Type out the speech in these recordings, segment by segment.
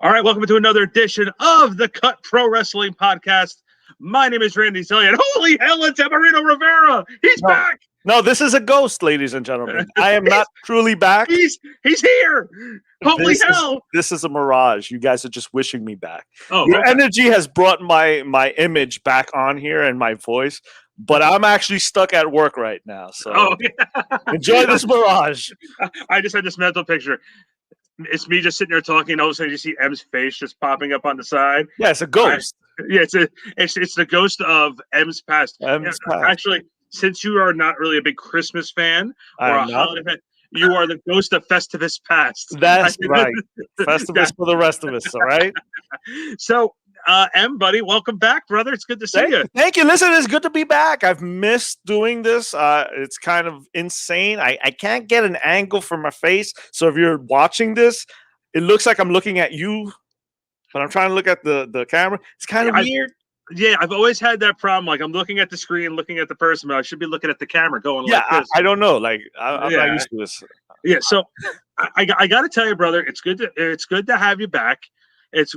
All right, welcome to another edition of the Cut Pro Wrestling Podcast. My name is Randy Zillion. Holy hell, it's Emarino Rivera. He's No, back. no, this is a ghost, ladies and gentlemen. I am he's, not truly back. he's here. Holy hell. This is a mirage. You guys are just wishing me back. Oh, Your okay. energy has brought my image back on here and my voice, but I'm actually stuck at work right now. So enjoy this mirage. I just had this mental picture. It's me just sitting there talking. All of a sudden, you see M's face just popping up on the side. Yeah, it's a ghost. It's the ghost of M's past. Actually, since you are not really a big Christmas fan or a holiday fan, you are the ghost of Festivus past. That's right. Festivus for the rest of us, all right? So, M, buddy, welcome back, brother. It's good to see you. Thank you. Listen, it's good to be back. I've missed doing this. It's kind of insane. I can't get an angle for my face. So if you're watching this, it looks like I'm looking at you, but I'm trying to look at the camera. It's kind of weird. Yeah, I've always had that problem. Like, I'm looking at the screen, looking at the person, but I should be looking at the camera going like this. I don't know. Like, I'm not used to this. Yeah, so I got to tell you, brother, it's good to have you back. It's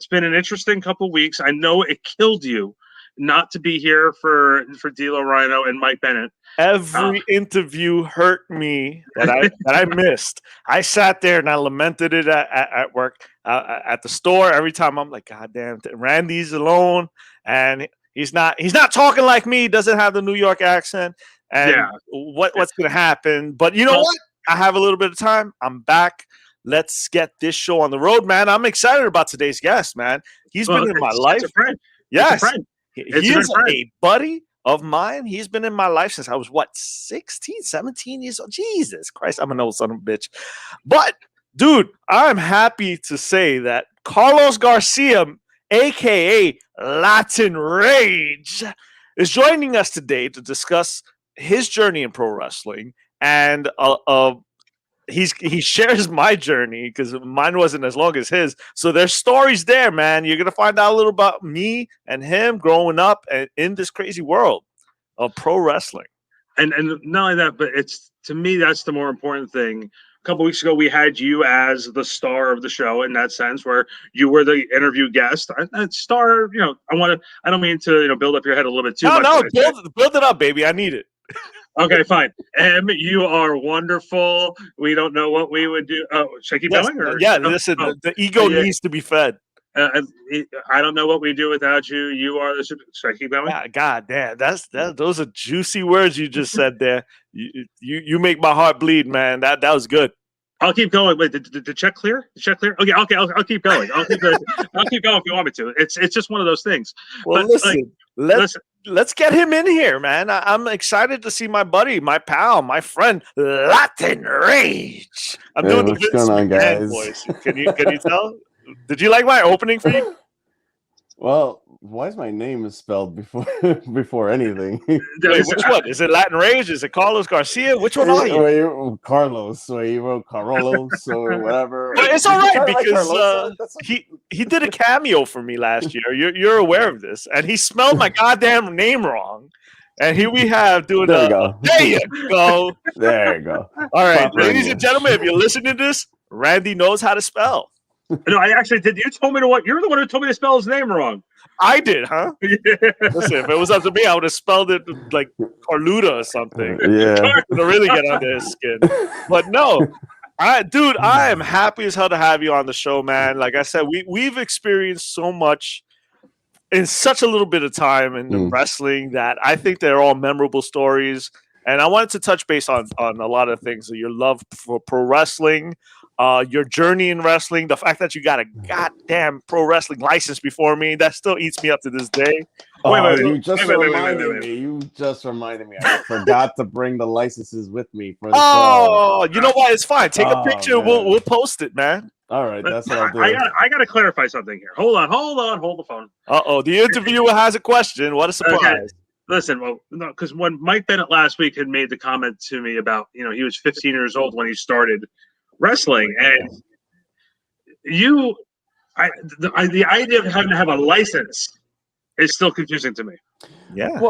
been an interesting couple weeks. I know it killed you not to be here for D'Lo Rhino and Mike Bennett. Every interview hurt me that I missed. I sat there and I lamented it at work, at the store. Every time I'm like, God damn, Randy's alone and he's not talking like me. He doesn't have the New York accent. And what's gonna happen? But you know what? I have a little bit of time. I'm back. Let's get this show on the road, man. I'm excited about today's guest, man. He's been in my life. A friend. Yes, he is a buddy of mine. He's been in my life since I was 16, 17 years old. Jesus Christ, I'm an old son of a bitch. But dude, I'm happy to say that Carlos Garcia, aka Latin Rage, is joining us today to discuss his journey in pro wrestling, and he shares my journey because mine wasn't as long as his. So there's stories there, man. You're gonna find out a little about me and him growing up and in this crazy world of pro wrestling. And not only that, but it's, to me, that's the more important thing. A couple weeks ago, we had you as the star of the show in that sense, where you were the interview guest. Star, I don't mean to build up your head a little bit too much. No, build it up, baby. I need it. Okay, fine. M, you are wonderful. We don't know what we would do. Oh, should I keep going? Listen, the ego needs to be fed. I don't know what we do without you. You are the. Should I keep going? God damn, those are juicy words you just said there. You make my heart bleed, man. That was good. I'll keep going. Wait, did the check clear? The check clear? Okay. I'll keep going. I'll keep going if you want me to. It's just one of those things. Well, but, let's get him in here, man. I'm excited to see my buddy, my pal, my friend, Latin Rage. I'm doing the Vince McMahon voice. Can you tell? Did you like my opening for you? Well, why is my name spelled before anything? Wait, which one? Is it Latin Rage? Is it Carlos Garcia? Which one are you? Carlos. So you wrote Carlos or whatever. But it's all right because he did a cameo for me last year. You're aware of this, and he spelled my goddamn name wrong. And here we have doing. There you go. There you go. There you go. All right, ladies and gentlemen, if you're listening to this, Randy knows how to spell. No, I actually did. You told me to what? You're the one who told me to spell his name wrong. I did, huh? Yeah. Listen, if it was up to me, I would have spelled it like Carluta or something. Yeah. To really get under his skin. But no, I am happy as hell to have you on the show, man. Like I said, we've experienced so much in such a little bit of time in wrestling that I think they're all memorable stories. And I wanted to touch base on a lot of things. So your love for pro wrestling, your journey in wrestling, the fact that you got a goddamn pro wrestling license before me, that still eats me up to this day. You just reminded me. I forgot to bring the licenses with me for the show. You know what? It's fine. Take a picture. We'll post it, man. All right, that's what I'll do. I got to clarify something here. Hold on. Hold the phone. The interviewer has a question. What a surprise. Okay. Listen, well, no, because when Mike Bennett last week had made the comment to me about, he was 15 years old when he started wrestling, and the idea of having to have a license is still confusing to me. Yeah.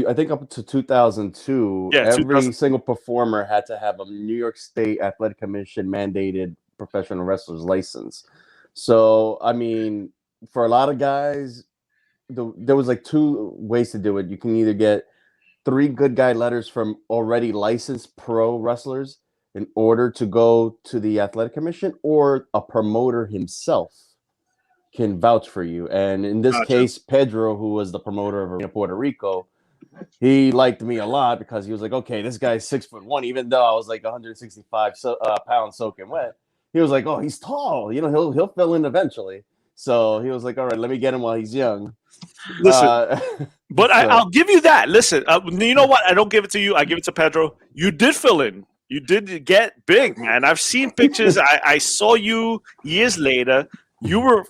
I think up to 2002, every single performer had to have a New York State Athletic Commission mandated professional wrestler's license. So, I mean, for a lot of guys, there was like two ways to do it. You can either get 3 good guy letters from already licensed pro wrestlers in order to go to the athletic commission, or a promoter himself can vouch for you. And in this case, Pedro, who was the promoter of Arena Puerto Rico, he liked me a lot because he was like, okay, this guy's 6'1", even though I was like 165 pounds soaking wet. He was like, oh, he's tall. You know, he'll fill in eventually. So he was like, all right, let me get him while he's young. Listen, but I'll give you that. Listen, you know what? I don't give it to you. I give it to Pedro. You did fill in. You did get big, man. I've seen pictures. I saw you years later. You were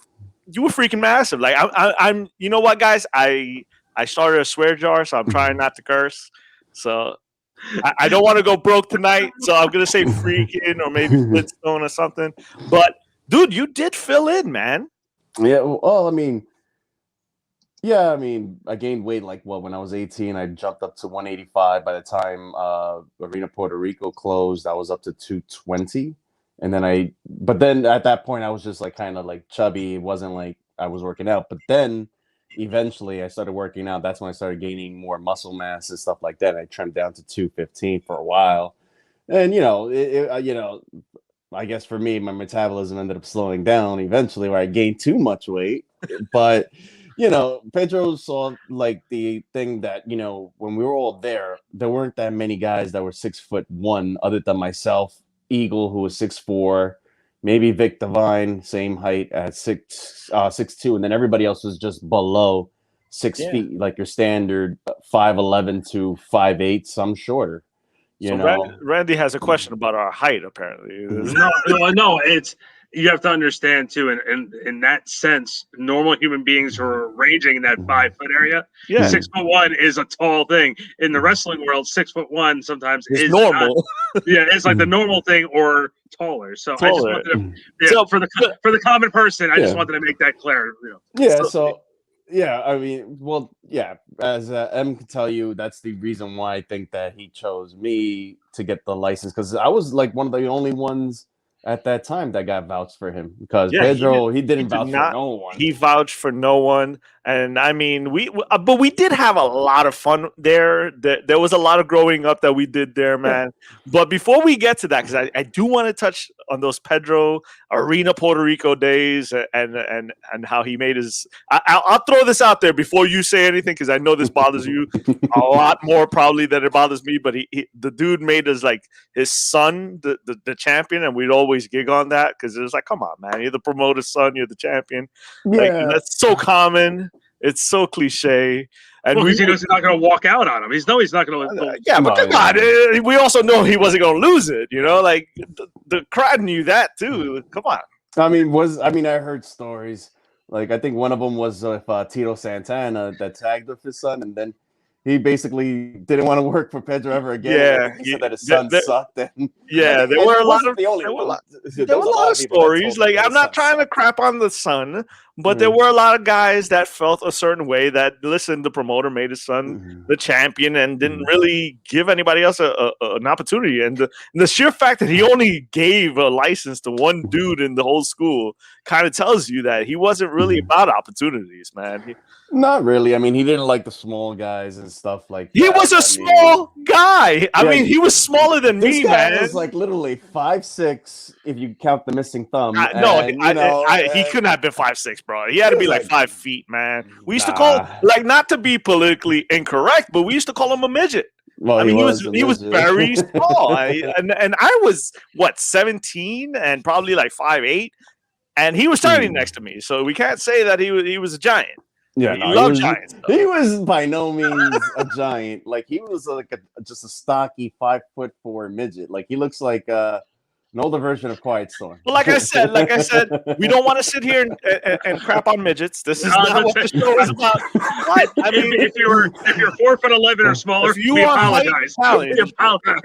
freaking massive. Like I'm. You know what, guys? I started a swear jar, so I'm trying not to curse. So I don't want to go broke tonight. So I'm gonna say freaking or maybe Flintstone or something. But dude, you did fill in, man. Yeah. Well, I mean. Yeah, I mean, I gained weight when I was 18, I jumped up to 185. By the time Arena Puerto Rico closed, I was up to 220. And then but then at that point, I was just like kind of like chubby. It wasn't like I was working out. But then eventually I started working out. That's when I started gaining more muscle mass and stuff like that. I trimmed down to 215 for a while. And, I guess for me, my metabolism ended up slowing down eventually, where I gained too much weight. But Pedro saw like the thing that, when we were all there weren't that many guys that were 6'1" other than myself, Eagle, who was 6'4", maybe Vic Divine, same height at 6'2", and then everybody else was just below 6 feet, like your standard 5'11" to 5'8", some shorter. Randy has a question about our height, apparently. No, it's you have to understand too, and in that sense, normal human beings who are ranging in that 5 foot area. Yeah. 6'1" is a tall thing. In the wrestling world, 6'1" sometimes is normal. It's like the normal thing or taller. So I just wanted to, for the common person, I just wanted to make that clear. I mean, as M can tell you, that's the reason why I think that he chose me to get the license, because I was like one of the only ones at that time that got vouched for him, because Pedro, he didn't vouch for no one. He vouched for no one. And I mean, but we did have a lot of fun there. There was a lot of growing up that we did there, man. But before we get to that, because I do want to touch on those Pedro Arena Puerto Rico days and how he made his. I'll throw this out there before you say anything, because I know this bothers you a lot more probably than it bothers me. But the dude made us like his son the champion, and we'd always gig on that because it was like, come on, man, you're the promoter's son, you're the champion. Like, that's so common. It's so cliche. And he knows he's not going to walk out on him. He's not going to. But come on. We also know he wasn't going to lose it. Like the crowd knew that too. Come on. I heard stories. Like, I think one of them was with Tito Santana that tagged with his son, and then he basically didn't want to work for Pedro ever again. Yeah, he said that his son sucked. There were a lot of stories. Like, I'm not trying to crap on the son, but there were a lot of guys that felt a certain way. That listen, the promoter made his son the champion and didn't really give anybody else an opportunity. And the sheer fact that he only gave a license to one dude in the whole school kind of tells you that he wasn't really about opportunities, man. Not really. I mean, he didn't like the small guys and stuff like that. He was a small guy. I mean, he was smaller than me, man. This guy was like literally 5'6" if you count the missing thumb. He couldn't have been 5'6", bro. He had to be like 5 feet, man. We used to call, like, not to be politically incorrect, but we used to call him a midget. Well, I mean, he was very small. And I was, 17 and probably like 5'8", and he was standing next to me. So we can't say that he was a giant. Yeah, giants. He was by no means a giant. Like, he was like just a stocky 5'4" midget. Like, he looks like an older version of Quiet Storm. Well, like I said, we don't want to sit here and crap on midgets. This is not what the show is about. What? I mean, if you're 4'11" or smaller, we apologize.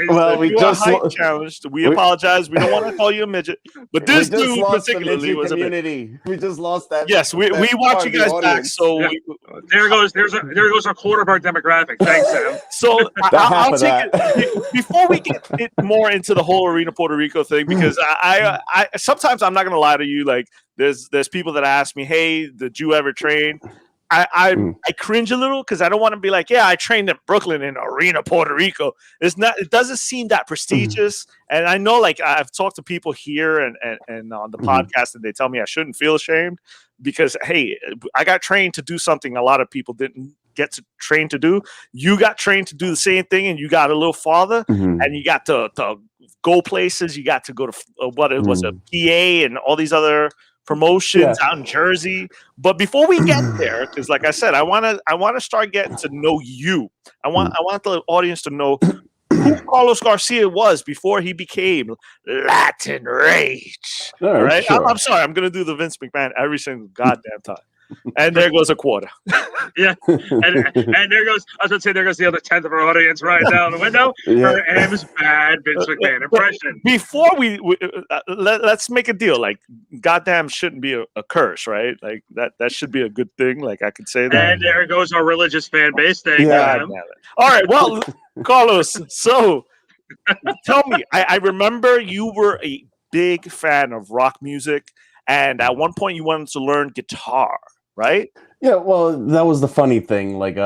Well, we just challenged. We apologize. We don't want to call you a midget, but this dude particularly was a midget. We just lost that. Yes, we watch you guys back. So there goes a quarter of our demographic. Thanks, Sam. So I'll take it before we get more into the whole Arena Puerto Rico thing. thing because I sometimes I'm not gonna lie to you. Like there's people that ask me, hey, did you ever train? I cringe a little because I don't want to be like, yeah, I trained in Brooklyn in Arena, Puerto Rico. It doesn't seem that prestigious. And I know, like, I've talked to people here and on the podcast, and they tell me I shouldn't feel ashamed because, hey, I got trained to do something a lot of people didn't get to train to do. You got trained to do the same thing, and you got a little farther, and you got to go places. You got to go to what it was, a PA, and all these other promotions out in Jersey. But before we get there, because like I said, I wanna start getting to know you. I want the audience to know who Carlos Garcia was before he became Latin Rage. All right. Sure. I'm sorry, I'm gonna do the Vince McMahon every single goddamn time. And there goes a quarter. Yeah, and there goes. I was going to say, there goes the other 10th of our audience right now the window. Her M's bad Vince McMahon impression. Before let's make a deal. Like, goddamn shouldn't be a curse, right? Like that should be a good thing. Like I could say that. And there goes our religious fan base. Thank you. All right, well, Carlos. So tell me, I remember you were a big fan of rock music, and at one point you wanted to learn guitar. Right? Yeah, well, that was the funny thing. Like,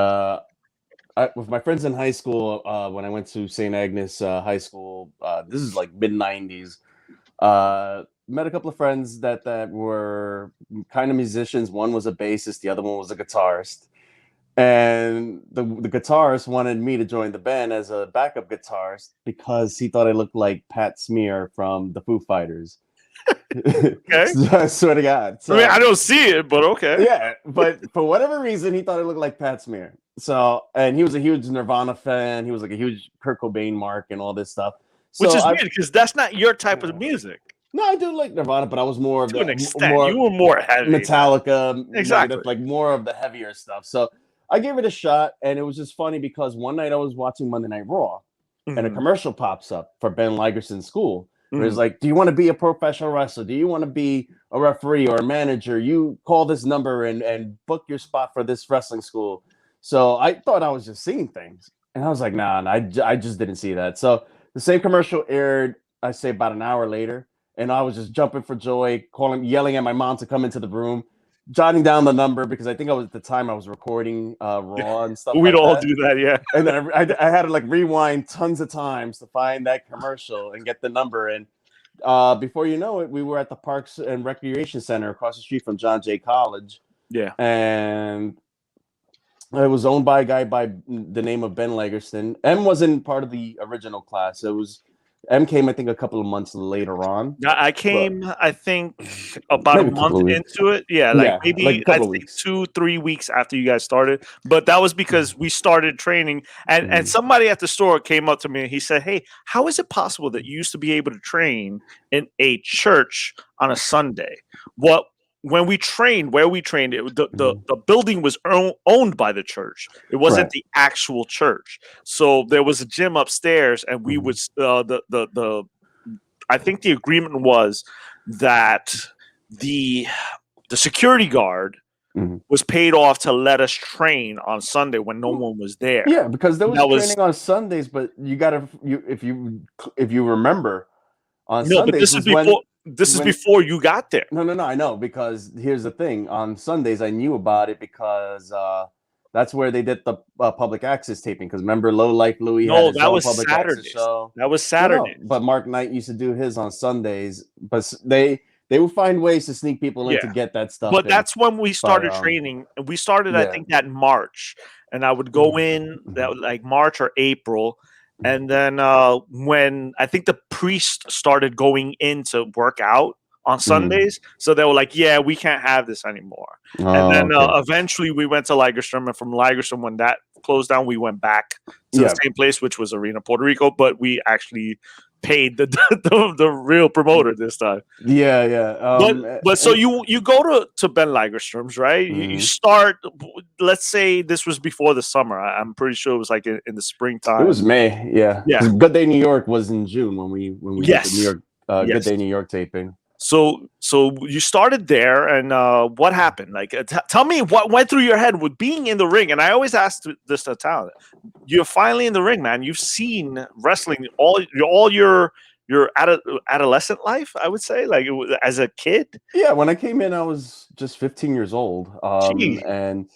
with my friends in high school, when I went to St. Agnes High School, this is like mid-90s, met a couple of friends that were kind of musicians. One was a bassist, the other one was a guitarist. And the guitarist wanted me to join the band as a backup guitarist because he thought I looked like Pat Smear from the Foo Fighters. Okay. I swear to God. So, I mean, I don't see it, but okay. Yeah, but for whatever reason, he thought it looked like Pat Smear. So, and he was a huge Nirvana fan. He was like a huge Kurt Cobain mark and all this stuff. So which is weird because that's not your type of music. No, I do like Nirvana, but I was more of to an extent. You were more heavy. Metallica, exactly, like more of the heavier stuff. So I gave it a shot, and it was just funny because one night I was watching Monday Night Raw, and a commercial pops up for Ben Ligerson's school. Where it's like, do you want to be a professional wrestler? Do you want to be a referee or a manager? You call this number and book your spot for this wrestling school. So I thought I was just seeing things. And I was like, nah, I just didn't see that. So the same commercial aired, I say about an hour later. And I was just jumping for joy, yelling at my mom to come into the room, jotting down the number because I think at the time I was recording Raw and stuff. We'd all do that, yeah. And then I had to like rewind tons of times to find that commercial and get the number. And before you know it, we were at the Parks and Recreation Center across the street from John Jay College. Yeah. And it was owned by a guy by the name of Ben Lagerston. M wasn't part of the original class. M came, I think, a couple of months later on. I came, I think, about a month into it. Yeah, maybe like I think 2-3 weeks after you guys started. But that was because we started training, and somebody at the store came up to me and he said, "Hey, how is it possible that you used to be able to train in a church on a Sunday?" When we trained, the building was owned by the church. It wasn't the actual church. So there was a gym upstairs, and we would I think the agreement was that the security guard was paid off to let us train on Sunday when no one was there. Yeah, because there was training on Sundays, but if you remember on Sundays. But this is before. This is before you got there. No, I know, because here's the thing. On Sundays, I knew about it because that's where they did the public access taping. Because remember, Low Life Louie had his own public access show. That was Saturday. But Mark Knight used to do his on Sundays. But they would find ways to sneak people in to get that stuff. But that's when we started training. We started, I think, that March. And I would go in that like March or April. And then when I think the priest started going in to work out on Sundays, so they were like, yeah, we can't have this anymore. And then eventually we went to Ligerstrom, and from Ligerstrom, when that closed down, we went back to the same place, which was Arena Puerto Rico, but we actually paid the real promoter this time. But so you go to Ben Ligerstrom's, right? You start. Let's say this was before the summer. I'm pretty sure it was like in the springtime. It was May. Yeah. Good Day New York was in June when we did the New York Good Day New York taping. So you started there, and what happened? Like, tell me what went through your head with being in the ring. And I always ask this to talent: you're finally in the ring, man. You've seen wrestling all your your adolescent life, I would say, like as a kid. Yeah, when I came in, I was just 15 years old. Jeez. And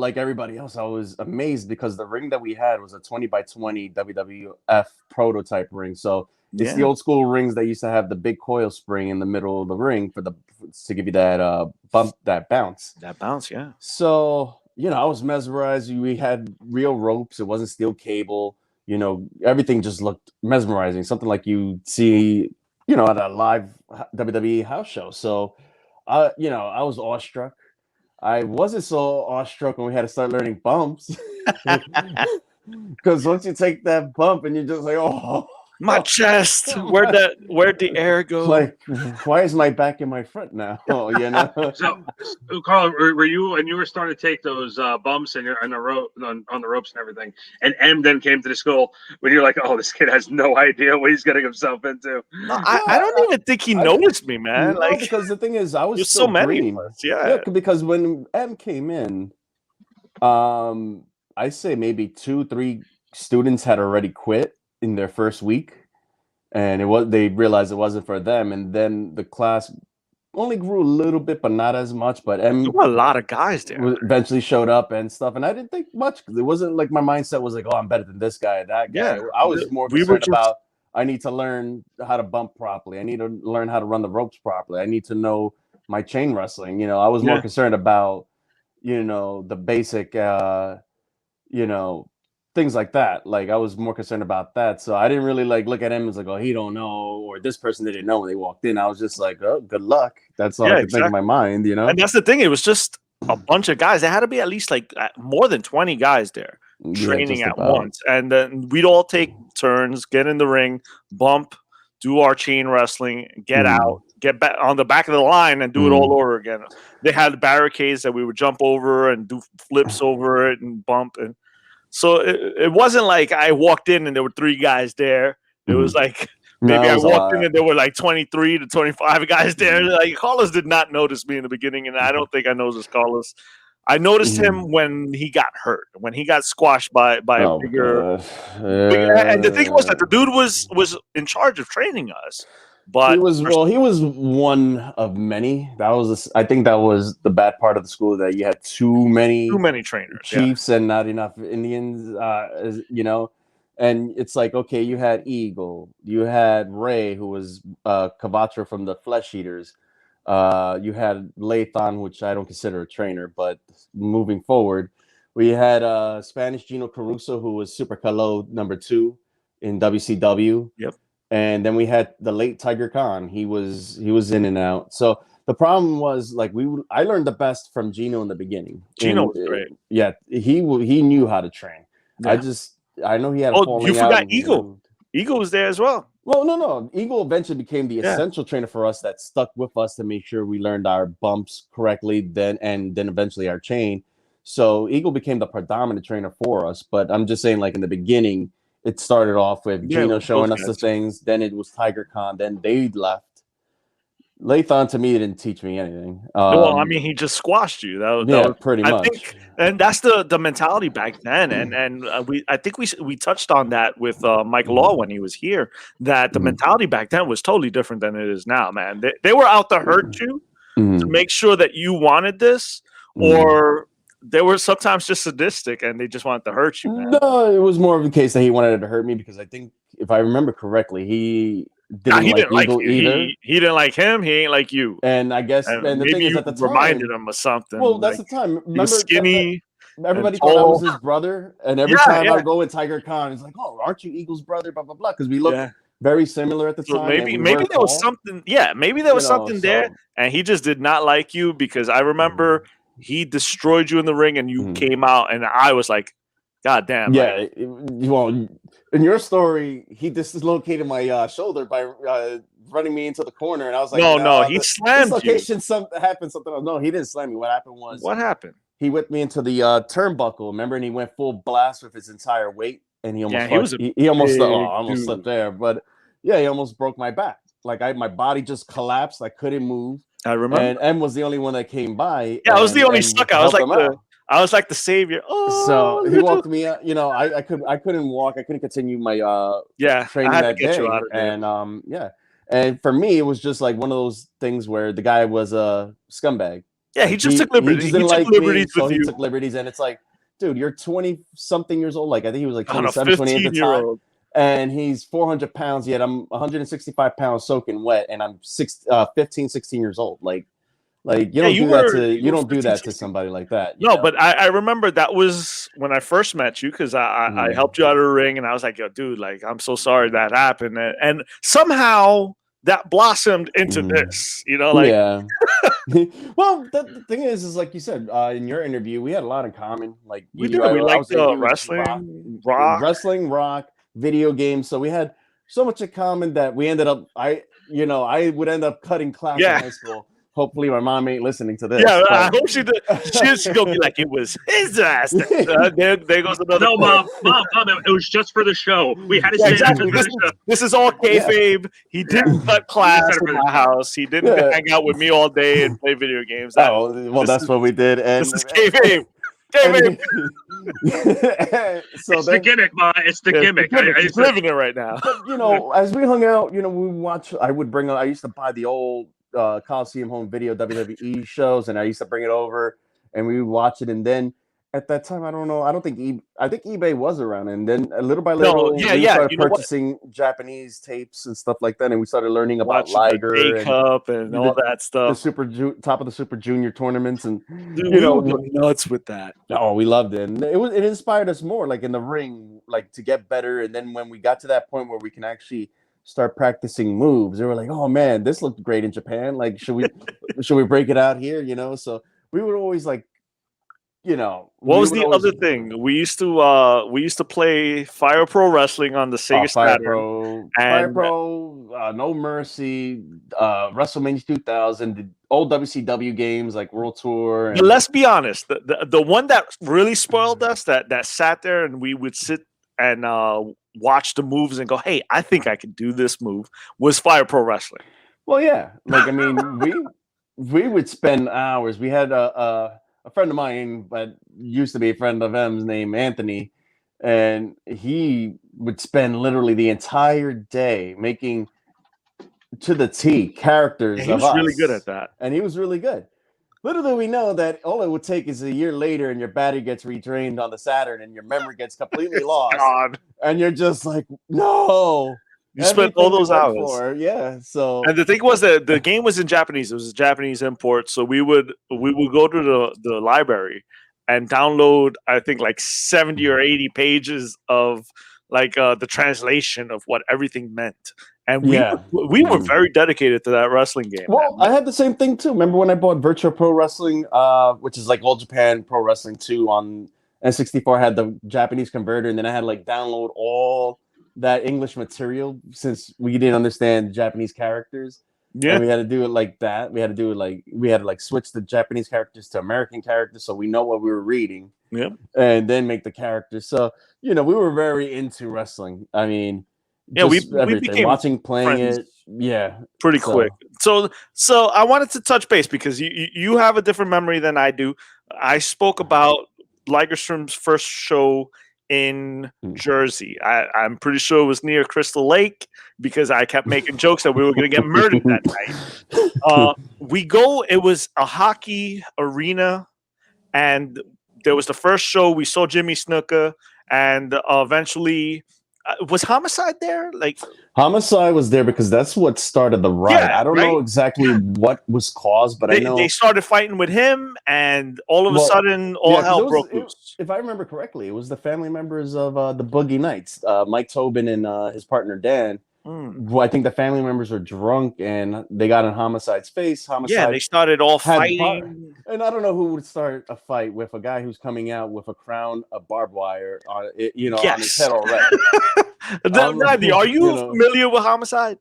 like everybody else, I was amazed because the ring that we had was a 20 by 20 WWF prototype ring. So it's the Yeah. old school rings that used to have the big coil spring in the middle of the ring to give you that bump, that bounce. That bounce, yeah. So, I was mesmerized. We had real ropes. It wasn't steel cable. Everything just looked mesmerizing. Something like you see, at a live WWE house show. So, I was awestruck. I wasn't so awestruck when we had to start learning bumps. Because once you take that bump and you're just like, oh, My chest. Where'd the air go? like, why is my back in my front now? So, Carl, were you when you were starting to take those bumps and you're on the rope on the ropes and everything, and M then came to the school when you're like, oh, this kid has no idea what he's getting himself into? No, I don't even think he noticed me, man. No, Like, because the thing is, I was there's still so many green. of us, yeah. Because when M came in, I say maybe 2-3 students had already quit in their first week, and they realized it wasn't for them, and then the class only grew a little bit, but not as much. But There were a lot of guys there. eventually showed up and stuff, and I didn't think much. It wasn't like my mindset was like, oh, I'm better than this guy, that guy. Yeah, I was more we were concerned just- about I need to learn how to bump properly. I need to learn how to run the ropes properly. I need to know my chain wrestling. I was more concerned about the basic things like that. Like I was more concerned about that. So I didn't really like look at him as like, oh, he don't know, or this person didn't know when they walked in. I was just like, oh, good luck. That's all I could think in my mind, And that's the thing. It was just a bunch of guys. There had to be at least like more than 20 guys there training at once. And then we'd all take turns, get in the ring, bump, do our chain wrestling, get out, get back on the back of the line and do it all over again. They had barricades that we would jump over and do flips over it and bump. And so it wasn't like I walked in and there were 3 guys there. It was like maybe I walked in and there were like 23 to 25 guys there. Like Carlos did not notice me in the beginning, and I don't think I noticed Carlos. I noticed him when he got hurt, when he got squashed by a bigger. And the thing was that the dude was in charge of training us, but he was one of many. I think that was the bad part of the school, that you had too many trainers, chiefs, and not enough Indians. And it's like, okay, you had Eagle, you had Ray, who was Kavatra from the Flesh Eaters. You had Lathan, which I don't consider a trainer, but moving forward, we had Spanish Gino Caruso, who was Super Calo #2 in WCW. Yep. And then we had the late Tiger Khan. He was in and out. So the problem was, like, I learned the best from Gino in the beginning. Gino was great. Yeah, he knew how to train. Yeah. I know he had. You forgot Eagle. Eagle was there as well. Well, no. Eagle eventually became the essential trainer for us, that stuck with us to make sure we learned our bumps correctly, then eventually our chain. So Eagle became the predominant trainer for us. But I'm just saying, like in the beginning, it started off with Gino showing us the things. Then it was Tiger Khan. Then they left. Lathan, to me, didn't teach me anything. Well, I mean, he just squashed you. That was pretty much. I think, and that's the mentality back then. And I think we touched on that with Mike Law when he was here. That the mentality back then was totally different than it is now, man. They were out to hurt you to make sure that you wanted this, or they were sometimes just sadistic and they just wanted to hurt you, man. No, it was more of a case that he wanted to hurt me, because I think, if I remember correctly, he didn't like Eagle either. He didn't like him. He ain't like you. And I guess, and the thing is, at the time, reminded him of something. Well, that's the time. Remember, he was skinny. Everybody thought I was his brother, and every time I go with Tiger Khan, it's like, "Oh, aren't you Eagle's brother?" Blah blah blah. Because we look very similar at the time. Maybe there was something. Yeah, maybe there was something there, and he just did not like you, because I remember he destroyed you in the ring, and you came out, and I was like, God damn. Yeah. Well, in your story, he dislocated my shoulder by running me into the corner, and I was like, no, he slammed dislocation, you. Happened something. No, he didn't slam me. What happened was, he whipped me into the turnbuckle, remember, and he went full blast with his entire weight, and he almost he almost slipped there, but yeah, he almost broke my back. Like my body just collapsed. I couldn't move. I remember. And M was the only one that came by. Yeah, I was the only sucker. I was like the savior. So Oh, he walked me out. You know, I couldn't walk. I couldn't continue my yeah, I training had to that get you day. out of there. And yeah. And for me, it was just like one of those things where the guy was a scumbag. Yeah, he Like just took he liberty. just He didn't took like me, liberties so with he you took liberties. And it's like, dude, you're 20 something years old. Like I think he was like on a 27, 28 at the time. 15-year-old. And he's 400 pounds, yet I'm 165 pounds soaking wet, and I'm 15, 16 years old. Like you Yeah, don't do that to you were do 15, that to 16. somebody like that. You No, know? but I remember that was when I first met you because I helped you out of the ring, and I was like, yo, dude, like, I'm so sorry that happened. And somehow that blossomed into this, you know, like, yeah. Well, the thing is like you said in your interview, we had a lot in common. Like we you, did. We I liked was a huge rock. wrestling, rock, video games. So we had so much in common that we ended up. I would end up cutting class in Yeah. high school. Hopefully, my mom ain't listening to this. Yeah, I but... hope she did. She's gonna be like, it was his ass. There goes another. No, mom, it was just for the show. We had to Yeah, say exactly. that for the show. This is all kayfabe. He didn't cut class in my house. He didn't hang out with me all day and play video games. That's what we did. And this is kayfabe. Kayfabe. So it's the gimmick, Ma. It's the gimmick. He's living it right now. But as we hung out, we watch. I used to buy the old Coliseum home video WWE shows, and I used to bring it over, and we would watch it. And then at that time, I don't know. I think eBay was around, and then little by little, we started purchasing Japanese tapes and stuff like that, and we started learning about Liger and Cup and all that stuff. The top of the Super Junior tournaments, and dude, we were going nuts with that. Oh, we loved it, and it inspired us more, like in the ring, like to get better. And then when we got to that point where we can actually start practicing moves, they were like, "Oh man, this looked great in Japan. Like, should we break it out here?" So we would always like. What was the other thing? We used to play Fire Pro Wrestling on the Sega Saturn. Fire Pro, No Mercy, WrestleMania 2000, the old WCW games like World Tour. But let's be honest, the one that really spoiled us, that sat there and we would sit and watch the moves and go, "Hey, I think I can do this move," was Fire Pro Wrestling. Well, yeah, like I mean, we would spend hours. We had a friend of mine, but used to be a friend of M's, named Anthony, and he would spend literally the entire day making to the T characters of us. He was really good at that. And he was really good. Little do we know that all it would take is a year later and your battery gets redrained on the Saturn and your memory gets completely lost. God. And you're just like, no. You spent all those hours. Yeah. So, and the thing was that the game was in Japanese. It was a Japanese import. So we would go to the library and download, I think, like 70 or 80 pages of like the translation of what everything meant. And we were very dedicated to that wrestling game. Well, I had the same thing too. Remember when I bought Virtual Pro Wrestling, which is like All Japan Pro Wrestling 2 on N64, had the Japanese converter, and then I had like download all that English material since we didn't understand Japanese characters. Yeah, and we had to do it like that. We had to switch the Japanese characters to American characters so we know what we were reading. Yeah, and then make the characters. So we were very into wrestling. I mean, we became watching, playing friends. it. Yeah, pretty quick. So I wanted to touch base because you have a different memory than I do. I spoke about Lagerstrom's first show in Jersey. I'm pretty sure it was near Crystal Lake because I kept making jokes that we were going to get murdered that night. It was a hockey arena, and there was the first show. We saw Jimmy Snuka, and eventually was Homicide there? Like Homicide was there because that's what started the riot. Yeah, I don't know exactly what was caused, but I know they started fighting with him, and all of a sudden, all hell broke loose. If I remember correctly, it was the family members of the Boogie Knights, Mike Tobin and his partner Dan. Who I think the family members were drunk and they got in Homicide's face. Homicide, they started all fighting. And I don't know who would start a fight with a guy who's coming out with a crown of barbed wire on on his head already. Randy, are you familiar with Homicide?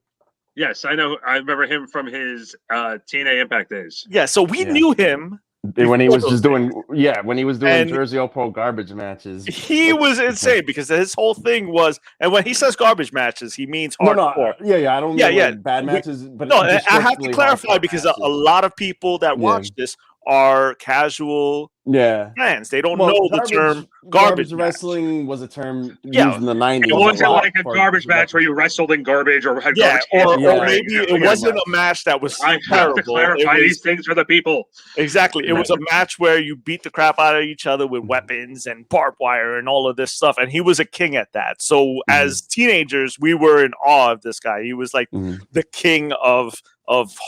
Yes, I know. I remember him from his TNA Impact days. Yeah, so we knew him when he was just doing Jersey Pro garbage matches. He was insane because his whole thing was, and when he says garbage matches, he means hardcore. I don't mean bad matches. But no, I have to clarify because a lot of people that watch this are casual fans. They don't know the term garbage wrestling was a term Yeah. used in the 90s. It wasn't like a garbage match where you wrestled in garbage or had garbage. Or maybe it wasn't a match that was I have to clarify these things for the people. Exactly. It was a match where you beat the crap out of each other with weapons and barbed wire and all of this stuff. And he was a king at that. So as teenagers, we were in awe of this guy. He was like the king of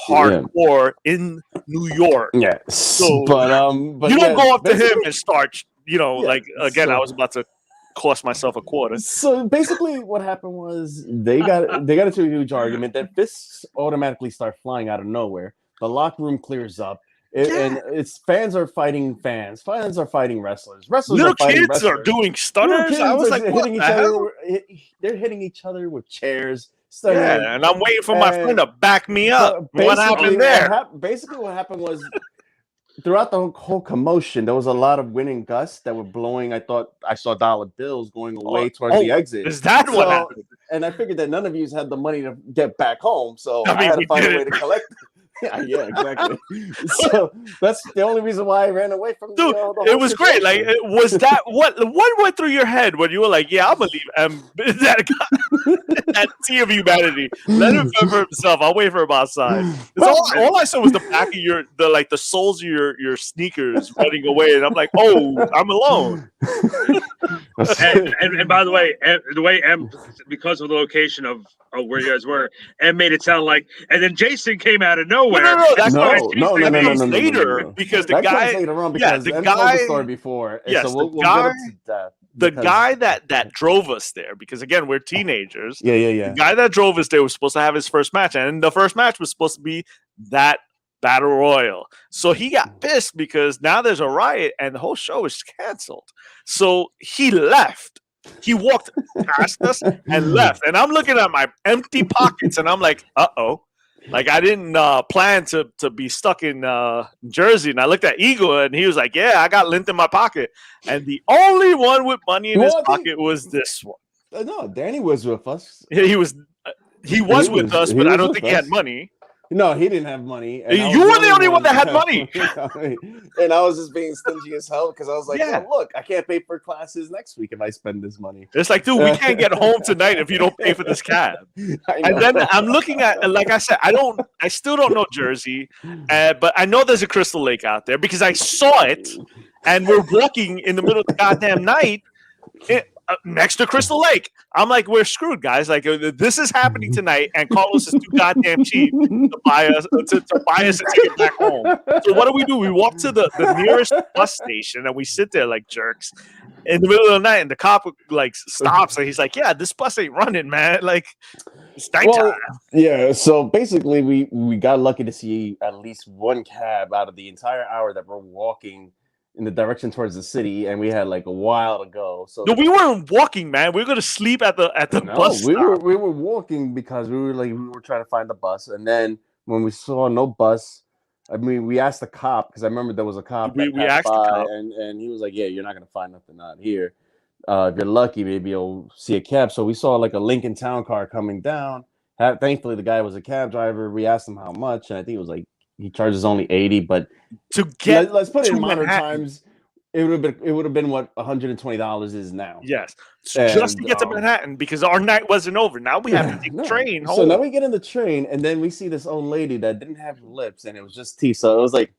hardcore in New York. Yeah. So, but you don't go up to him and start, I was about to cost myself a quarter. So basically what happened was they got into a huge argument. Then fists automatically start flying out of nowhere. The locker room clears up. And it's fans are fighting fans. Fans are fighting wrestlers. Wrestlers little are fighting kids wrestlers. are doing stunners. I was like, hitting each other. They're hitting each other with chairs. And I'm waiting for my friend to back me up. What happened there? Basically, what happened was throughout the whole commotion, there was a lot of wind and gusts that were blowing. I thought I saw dollar bills going away towards the exit. Is that what happened? And I figured that none of you had the money to get back home, so I had to find a way to collect it. Yeah, exactly. So that's the only reason why I ran away from. Dude, it was great. Like, was that what went through your head when you were like, "Yeah, I believe that guy, that sea of humanity. Let him fend for himself. I'll wait for him outside." All I saw was the back of the soles of your sneakers running away, and I'm like, "Oh, I'm alone." and by the way, M, because of the location of where you guys were, M made it sound like, and then Jason came out of nowhere. No, later because the guy later on because the guy told the story before. Yes, so we'll get into that. The guy that drove us there, because again we're teenagers. Yeah. The guy that drove us there was supposed to have his first match, and the first match was supposed to be that battle royal. So he got pissed because now there's a riot and the whole show is canceled. So he left. He walked past us and left. And I'm looking at my empty pockets and I'm like, uh-oh. Like I didn't plan to be stuck in Jersey. And I looked at Eagle and he was like, yeah, I got lint in my pocket. And the only one with money in his pocket was this one. No, Danny was with us. He was with us, but I don't think he had money. No, he didn't have money. And you were the only one that had money. And I was just being stingy as hell because I was like, well, look, I can't pay for classes next week if I spend this money. It's like, dude, we can't get home tonight if you don't pay for this cab. And then I'm looking at, like I said, I still don't know Jersey, but I know there's a Crystal Lake out there because I saw it, and we're walking in the middle of the goddamn night next to Crystal Lake. I'm like, we're screwed, guys. Like, this is happening tonight, and Carlos is too goddamn cheap to buy us a ticket back home. So what do? We walk to the nearest bus station, and we sit there like jerks in the middle of the night, and the cop like stops, and he's like, "Yeah, this bus ain't running, man. Like, it's nighttime." Yeah. So basically, we got lucky to see at least one cab out of the entire hour that we're walking in the direction towards the city, and we had like a while to go. So no, we weren't walking, man. We were going to sleep at the bus stop. We were walking because we were trying to find the bus, and then when we saw no bus, I mean, we asked the cop because I remember there was a cop. We asked the cop, and he was like, "Yeah, you're not going to find nothing out here. If you're lucky, maybe you'll see a cab." So we saw like a Lincoln Town car coming down. Thankfully, the guy was a cab driver. We asked him how much, and I think it was like he charges only $80, but to get let's put it in modern Manhattan times, it would have been what $120 is now. Yes, just to get to Manhattan because our night wasn't over. Now we have to take the train home. So now we get in the train, and then we see this old lady that didn't have lips, and it was just teeth. So it was like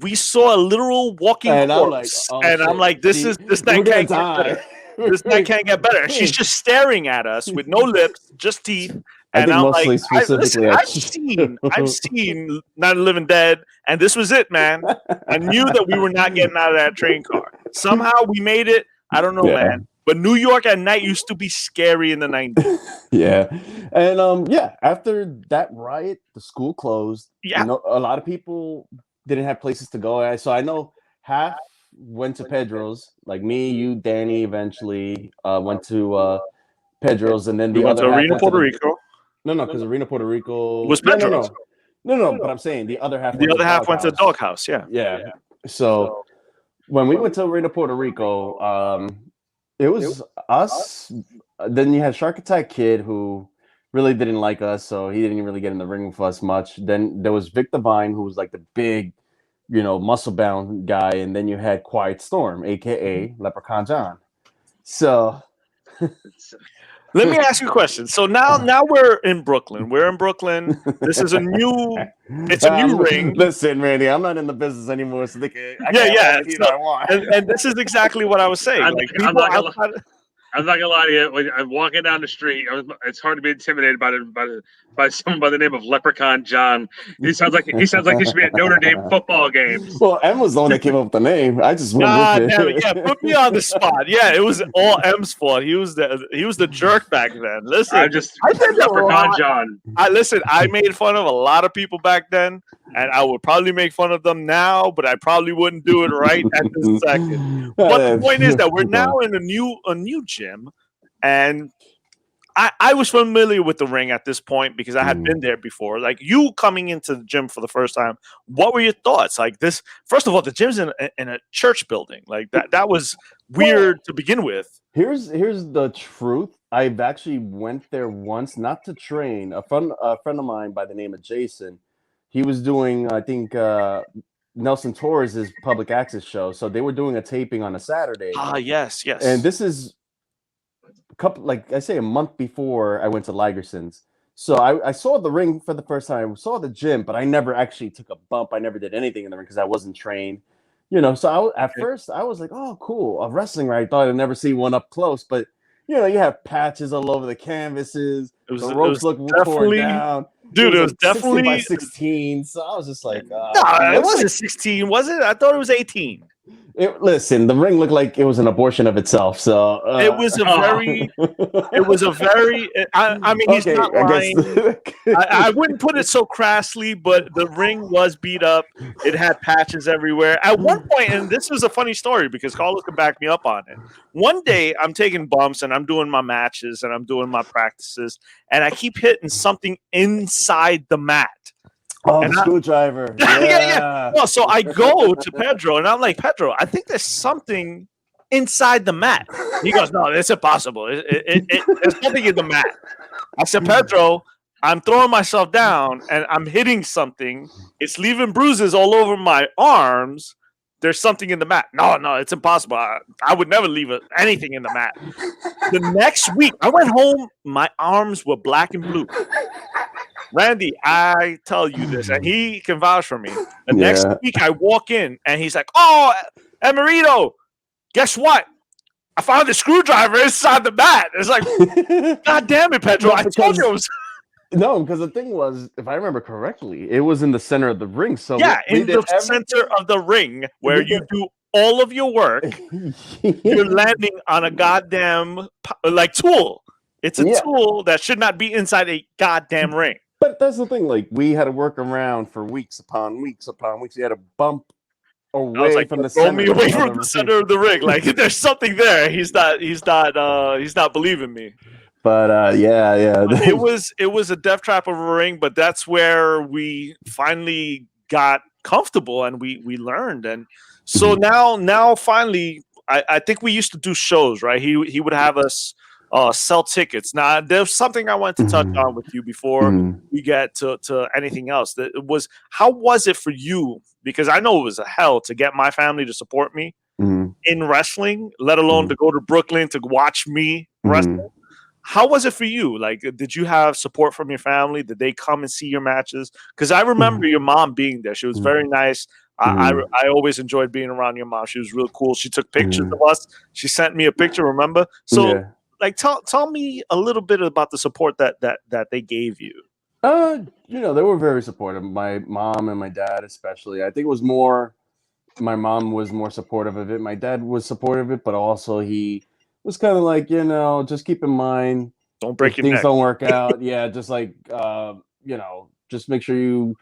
we saw a literal walking corpse, I'm like, this night can't get better. This night can't get better. And she's just staring at us with no lips, just teeth. And I'm like, I've seen Night of the Living Dead, and this was it, man. I knew that we were not getting out of that train car. Somehow we made it. I don't know, man. But New York at night used to be scary in the 90s. Yeah. And after that riot, the school closed. Yeah. A lot of people didn't have places to go. So I know half went to Pedro's, like me, you, Danny eventually went to Pedro's, and then the other half Arena, Puerto Rico. No, because Arena, Puerto Rico was Pedro's. No, but I'm saying the other half. The other half went to Doghouse. Yeah. So when we went to Arena, Puerto Rico, it was us. Then you had Shark Attack Kid, who really didn't like us, so he didn't really get in the ring with us much. Then there was Vic Divine, who was like the big muscle bound guy, and then you had Quiet Storm, aka Leprechaun John. So let me ask you a question. So now we're in Brooklyn. We're in Brooklyn. This is it's a new ring. Listen, Randy, I'm not in the business anymore, so I can Yeah. so, I want. And this is exactly what I was saying. I'm not gonna lie to you. When I'm walking down the street, it's hard to be intimidated by someone by the name of Leprechaun John. He sounds like he should be at Notre Dame football games. Well, M was the one that came up with the name. I just went with it. Yeah, put me on the spot. Yeah, it was all M's fault. He was the jerk back then. Listen, I did Leprechaun John. I made fun of a lot of people back then, and I would probably make fun of them now, but I probably wouldn't do it right at this second. But the point is that we're now in a new gym, and I was familiar with the ring at this point because I had been there before. Like, you coming into the gym for the first time, what were your thoughts? Like, this, first of all, the gym's in a church building. Like, that was weird to begin with. Here's the truth. I've actually went there once, not to train. A friend of mine by the name of Jason, he was doing, I think, Nelson Torres' public access show. So they were doing a taping on a Saturday. Yes. And this is a month before I went to Ligerson's. So I saw the ring for the first time. I saw the gym, but I never actually took a bump. I never did anything in the ring because I wasn't trained. So at first I was like, oh, cool, a wrestling ring. I thought I'd never see one up close, but you have patches all over the canvases. The ropes look torn down. Dude, it was definitely 16 by 16. So I was just like, no, it wasn't 16, was it? I thought it was 18. Listen, the ring looked like it was an abortion of itself. So it was a very. I mean, he's not lying. I wouldn't put it so crassly, but the ring was beat up. It had patches everywhere. At one point, and this is a funny story because Carlos can back me up on it. One day, I'm taking bumps and I'm doing my matches and I'm doing my practices, and I keep hitting something inside the mat. Oh, the screwdriver. Yeah. Well, so I go to Pedro and I'm like, Pedro, I think there's something inside the mat. He goes, no, it's impossible. There's nothing in the mat. I said, Pedro, I'm throwing myself down and I'm hitting something. It's leaving bruises all over my arms. There's something in the mat. No, it's impossible. I would never leave anything in the mat. The next week, I went home. My arms were black and blue. Randy, I tell you this, and he can vouch for me. The next week, I walk in, and he's like, oh, Emerito, guess what? I found the screwdriver inside the mat. It's like, God damn it, Pedro. I told you it was... No, because the thing was, if I remember correctly, it was in the center of the ring. So in the center of the ring where you do all of your work, you're landing on a goddamn tool. It's a tool that should not be inside a goddamn ring. But that's the thing. Like, we had to work around for weeks upon weeks upon weeks. You had to bump away from the center. Away from the center of the ring. Like, there's something there. He's not believing me. But it was a death trap of a ring. But that's where we finally got comfortable and we learned. And so now finally, I think we used to do shows, right? He would have us sell tickets. Now, there's something I wanted to touch on with you before we get to anything else. How was it for you? Because I know it was a hell to get my family to support me in wrestling, let alone to go to Brooklyn to watch me wrestle. How was it for you? Like, did you have support from your family? Did they come and see your matches? Because I remember your mom being there. She was very nice. I always enjoyed being around your mom. She was real cool. She took pictures of us. She sent me a picture, remember? So, tell me a little bit about the support that they gave you. They were very supportive. My mom and my dad especially. I think it was more, my mom was more supportive of it. My dad was supportive of it, but also he was kind of like, just keep in mind, don't break your things neck. Don't work out. Just like, just make sure you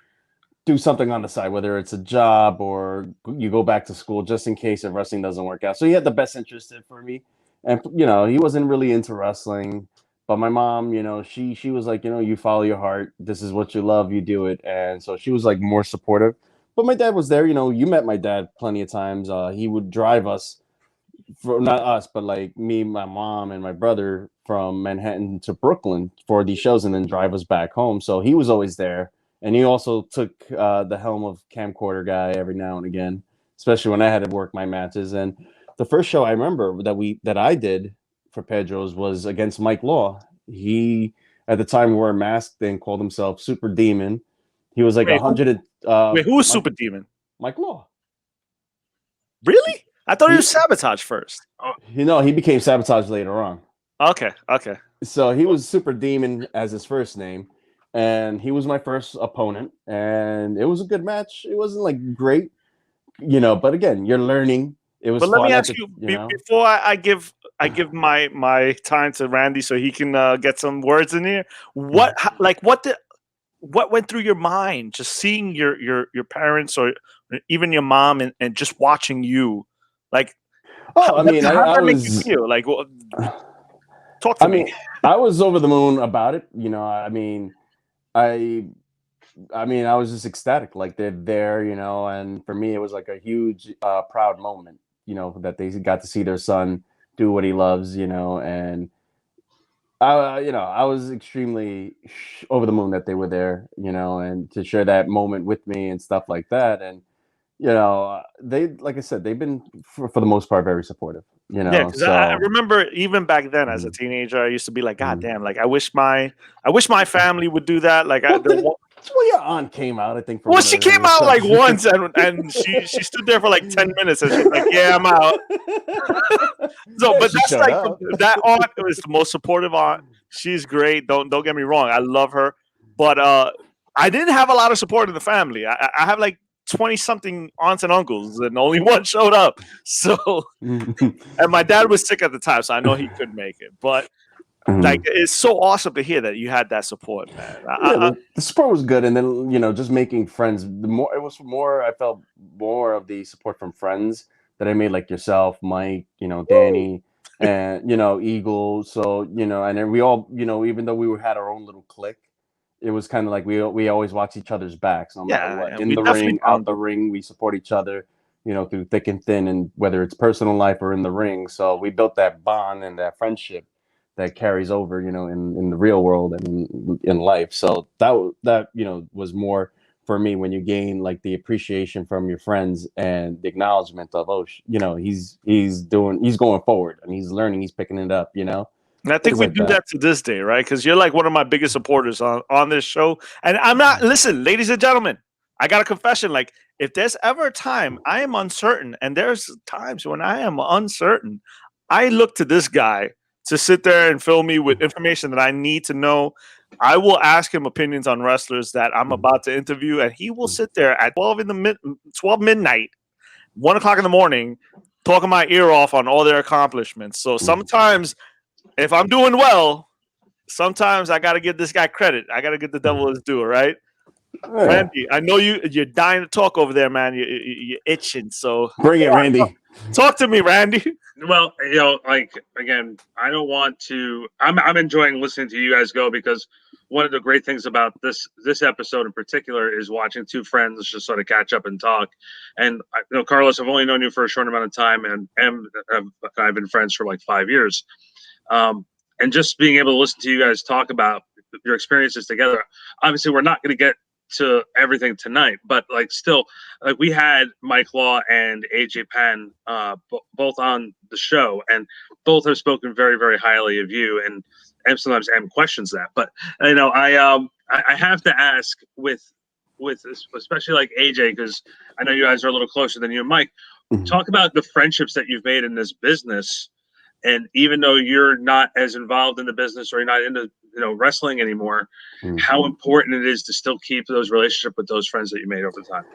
do something on the side, whether it's a job or you go back to school, just in case if wrestling doesn't work out. So he had the best interest for me. And, he wasn't really into wrestling, but my mom, she was like, you follow your heart. This is what you love. You do it. And so she was like more supportive, but my dad was there. You met my dad plenty of times. He would drive us, not us, but like me, my mom and my brother, from Manhattan to Brooklyn for these shows and then drive us back home. So he was always there. and he also took the helm of camcorder guy every now and again, especially when I had to work my matches. And the first show I remember that I did for Pedro's was against Mike Law. He at the time wore a mask and called himself Super Demon. He was like Wait, 100. wait, who was Super Demon? Mike Law. Really? I thought he was Sabotage first. He became Sabotage later on. Okay. So he was Super Demon as his first name, and he was my first opponent, and it was a good match. It wasn't like great, but again, you're learning. It was. But let fun me ask you, before I give my time to Randy so he can get some words in here. What went through your mind just seeing your parents or even your mom and just watching you, like? Oh, I mean, how I that make was. you feel? Like, talk to me. I was over the moon about it. I was just ecstatic. Like they're there, and for me, it was like a huge, proud moment. That they got to see their son do what he loves. And I was extremely over the moon that they were there. And to share that moment with me and stuff like that. And they, like I said, they've been for the most part very supportive. Yeah, because I so remember even back then as a teenager, I used to be like, God damn, like I wish my family would do that. Like, your aunt came out, I think. Well, she came out like once, and she stood there for like 10 minutes, and she's like, "Yeah, I'm out." So, but that's like that aunt is the most supportive aunt. She's great. Don't get me wrong, I love her, but I didn't have a lot of support in the family. I have like 20-something aunts and uncles, and only one showed up. So, and my dad was sick at the time, so I know he couldn't make it. But like, it's so awesome to hear that you had that support, man. The support was good, and then just making friends. I felt more of the support from friends that I made, like yourself, Mike, Danny, and Eagle. So and then we all, even though we had our own little clique, it was kind of like we always watch each other's backs, no matter what. In the ring, out the ring, we support each other, through thick and thin, and whether it's personal life or in the ring. So we built that bond and that friendship that carries over, in the real world and in life. So that was more for me when you gain like the appreciation from your friends and the acknowledgement of, he's going forward and he's learning, he's picking it up, And I think we do that to this day, right? Because you're like one of my biggest supporters on this show. And I'm not, listen, ladies and gentlemen, I got a confession. Like, if there's ever a time I am uncertain, and there's times when I am uncertain, I look to this guy to sit there and fill me with information that I need to know. I will ask him opinions on wrestlers that I'm about to interview, and he will sit there at 12 midnight, 1 o'clock in the morning, talking my ear off on all their accomplishments. So sometimes, if I'm doing well, sometimes I got to give this guy credit. I got to give the devil his due, right? Yeah. Randy, I know you're dying to talk over there, man. You're itching. So bring it, Randy. Talk to me, Randy. Well, like, again, I don't want to. I'm enjoying listening to you guys go, because one of the great things about this episode in particular is watching two friends just sort of catch up and talk. And Carlos, I've only known you for a short amount of time, and I've been friends for like 5 years. And just being able to listen to you guys talk about your experiences together. Obviously, we're not going to get to everything tonight, but like still, like we had Mike Law and AJ Penn both on the show, and both have spoken very, very highly of you, and sometimes M questions that. But I have to ask with especially like AJ, because I know you guys are a little closer than you and Mike. Talk about the friendships that you've made in this business. And even though you're not as involved in the business, or you're not into wrestling anymore, how important it is to still keep those relationships with those friends that you made over time.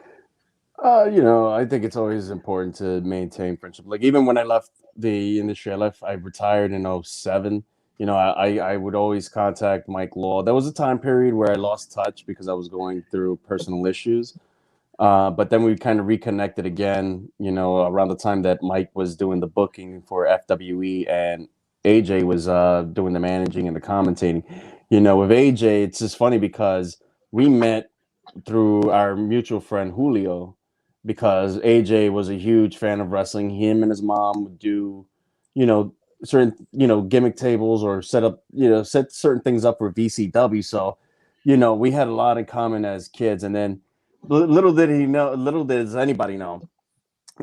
I think it's always important to maintain friendship. Like, even when I left the industry, I retired in 2007. I would always contact Mike Law. There was a time period where I lost touch because I was going through personal issues. But then we kind of reconnected again, around the time that Mike was doing the booking for FWE and AJ was doing the managing and the commentating. With AJ, it's just funny because we met through our mutual friend Julio, because AJ was a huge fan of wrestling. Him and his mom would do, certain, gimmick tables or set certain things up for VCW. So we had a lot in common as kids, and then little does anybody know,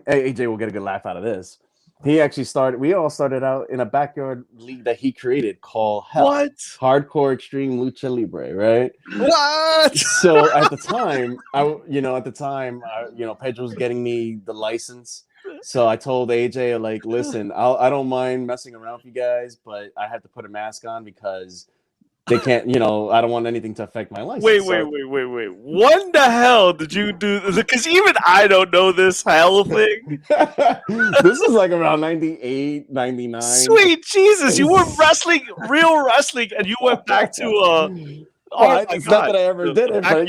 AJ will get a good laugh out of this. He actually we all started out in a backyard league that he created called Hell. What? Hardcore Extreme Lucha Libre, right? What? So at the time, Pedro was getting me the license. So I told AJ, like, listen, I don't mind messing around with you guys, but I have to put a mask on because they can't, I don't want anything to affect my license. Wait. What the hell did you do? Because even I don't know this hell thing. This is like around 98, 99. Sweet Jesus, you were real wrestling, and you went back to it's not that I ever did it, but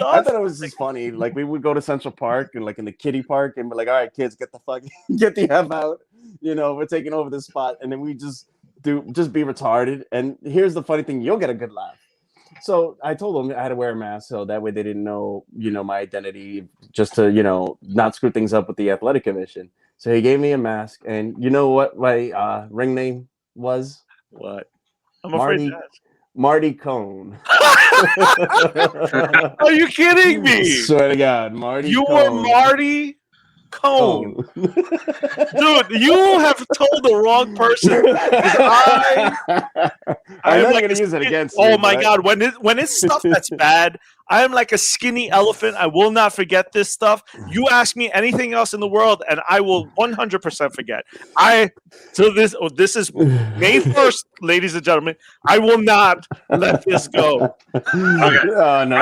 I thought it was just funny. Like, we would go to Central Park and like in the kiddie park and be like, all right, kids, get the F out. We're taking over this spot. And then we just be retarded. And here's the funny thing, you'll get a good laugh. So I told them I had to wear a mask so that way they didn't know, my identity, just to, not screw things up with the athletic commission. So he gave me a mask, and you know what my ring name was? What? I'm afraid to ask. Marty Cone. Are you kidding me? Swear to God, Marty. You Cone. were Marty Cone. Dude, you have told the wrong person. I'm not going to use it against you. Oh my God, when it's stuff that's bad, I am like a skinny elephant. I will not forget this stuff. You ask me anything else in the world, and I will 100% forget. This is May 1st, ladies and gentlemen. I will not let this go. Okay. Oh, no.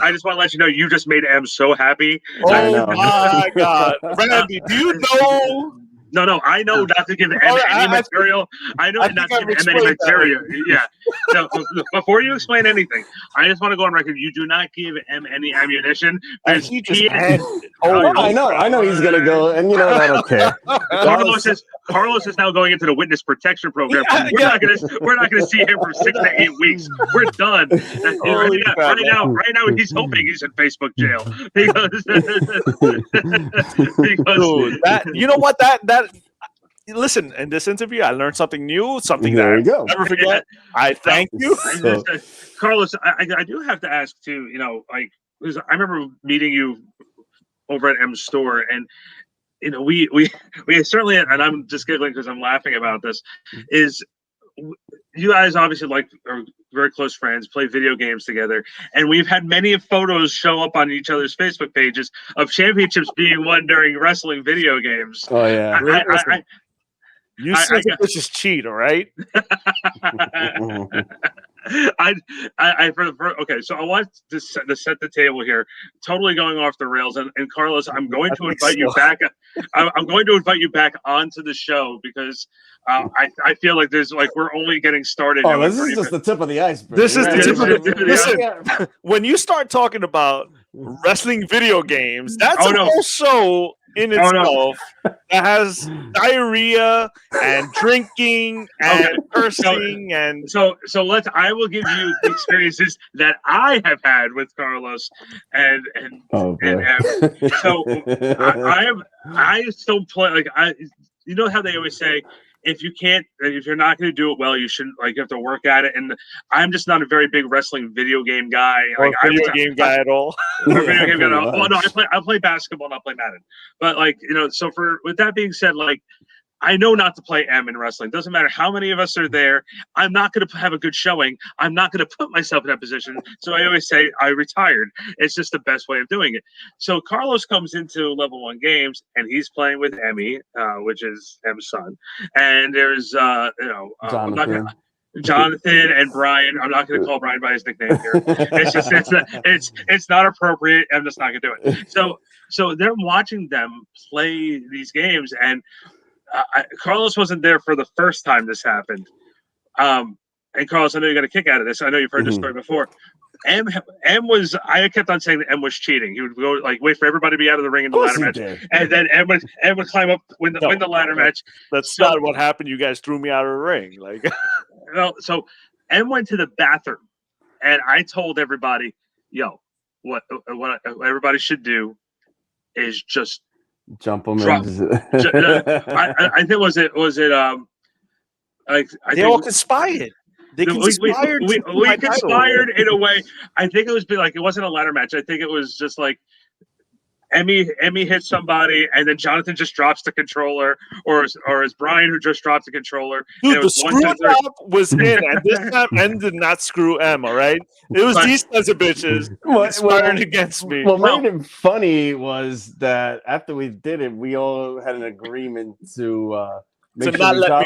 I just want to let you know you just made M so happy. Oh my God, Randy, do you know? No, I know not to give M any material. I know not to give M any material. Yeah. So before you explain anything, I just want to go on record. You do not give M any ammunition. I know he's gonna go, and I don't care. Carlos is now going into the witness protection program. We're not gonna see him for 6 to 8 weeks. We're done. Right now he's hoping he's in Facebook jail because dude, you know what that. Listen, in this interview, I learned something new, something that I'll never forget. I thank you. Carlos, I do have to ask too, because I remember meeting you over at M's store, and we certainly, and I'm just giggling because I'm laughing about this, is you guys obviously are very close friends, play video games together, and we've had many photos show up on each other's Facebook pages of championships being won during wrestling video games. Oh yeah. You said this is cheat, all right? Okay, so I want to set the table here. Totally going off the rails, and Carlos, I'm going to invite you back. I'm going to invite you back onto the show because I feel like we're only getting started. Oh, this is just the tip of the iceberg. This is the tip of the Listen, when you start talking about wrestling video games, that's a whole show in itself that has diarrhea and drinking and cursing and so I will give you the experiences that I have had with Carlos and so I still play you know how they always say if you're not going to do it well, you shouldn't you have to work at it. And I'm just not a very big wrestling video game guy. Game guy at all. Video game guy at all. Oh no, I play basketball and I play Madden. But so with that being said, I know not to play M in wrestling. Doesn't matter how many of us are there. I'm not going to have a good showing. I'm not going to put myself in that position. So I always say I retired. It's just the best way of doing it. So Carlos comes into Level 1 Games, and he's playing with Emmy, which is M's son. And there's, Jonathan and Brian. I'm not going to call Brian by his nickname here. It's not appropriate. I'm just not going to do it. So they're watching them play these games, and Carlos wasn't there for the first time this happened. And Carlos, I know you got a kick out of this. I know you've heard this story before. M was. I kept on saying that M was cheating. He would go wait for everybody to be out of the ring in the ladder match, and then M would climb up, win the ladder match. That's not what happened. You guys threw me out of the ring. Well, so M went to the bathroom, and I told everybody, "Yo, what everybody should do is just." Jump them. I think was it they all conspired. They conspired we my conspired in a way. I think it was like it wasn't a ladder match. I think it was just like Emmy hits somebody, and then Jonathan just drops the controller, or is Brian who just dropped the controller. Dude, the screw job was in, and this time M did not screw M. All right, it was these sons of bitches conspiring against me. What made it funny was that after we did it, we all had an agreement to make sure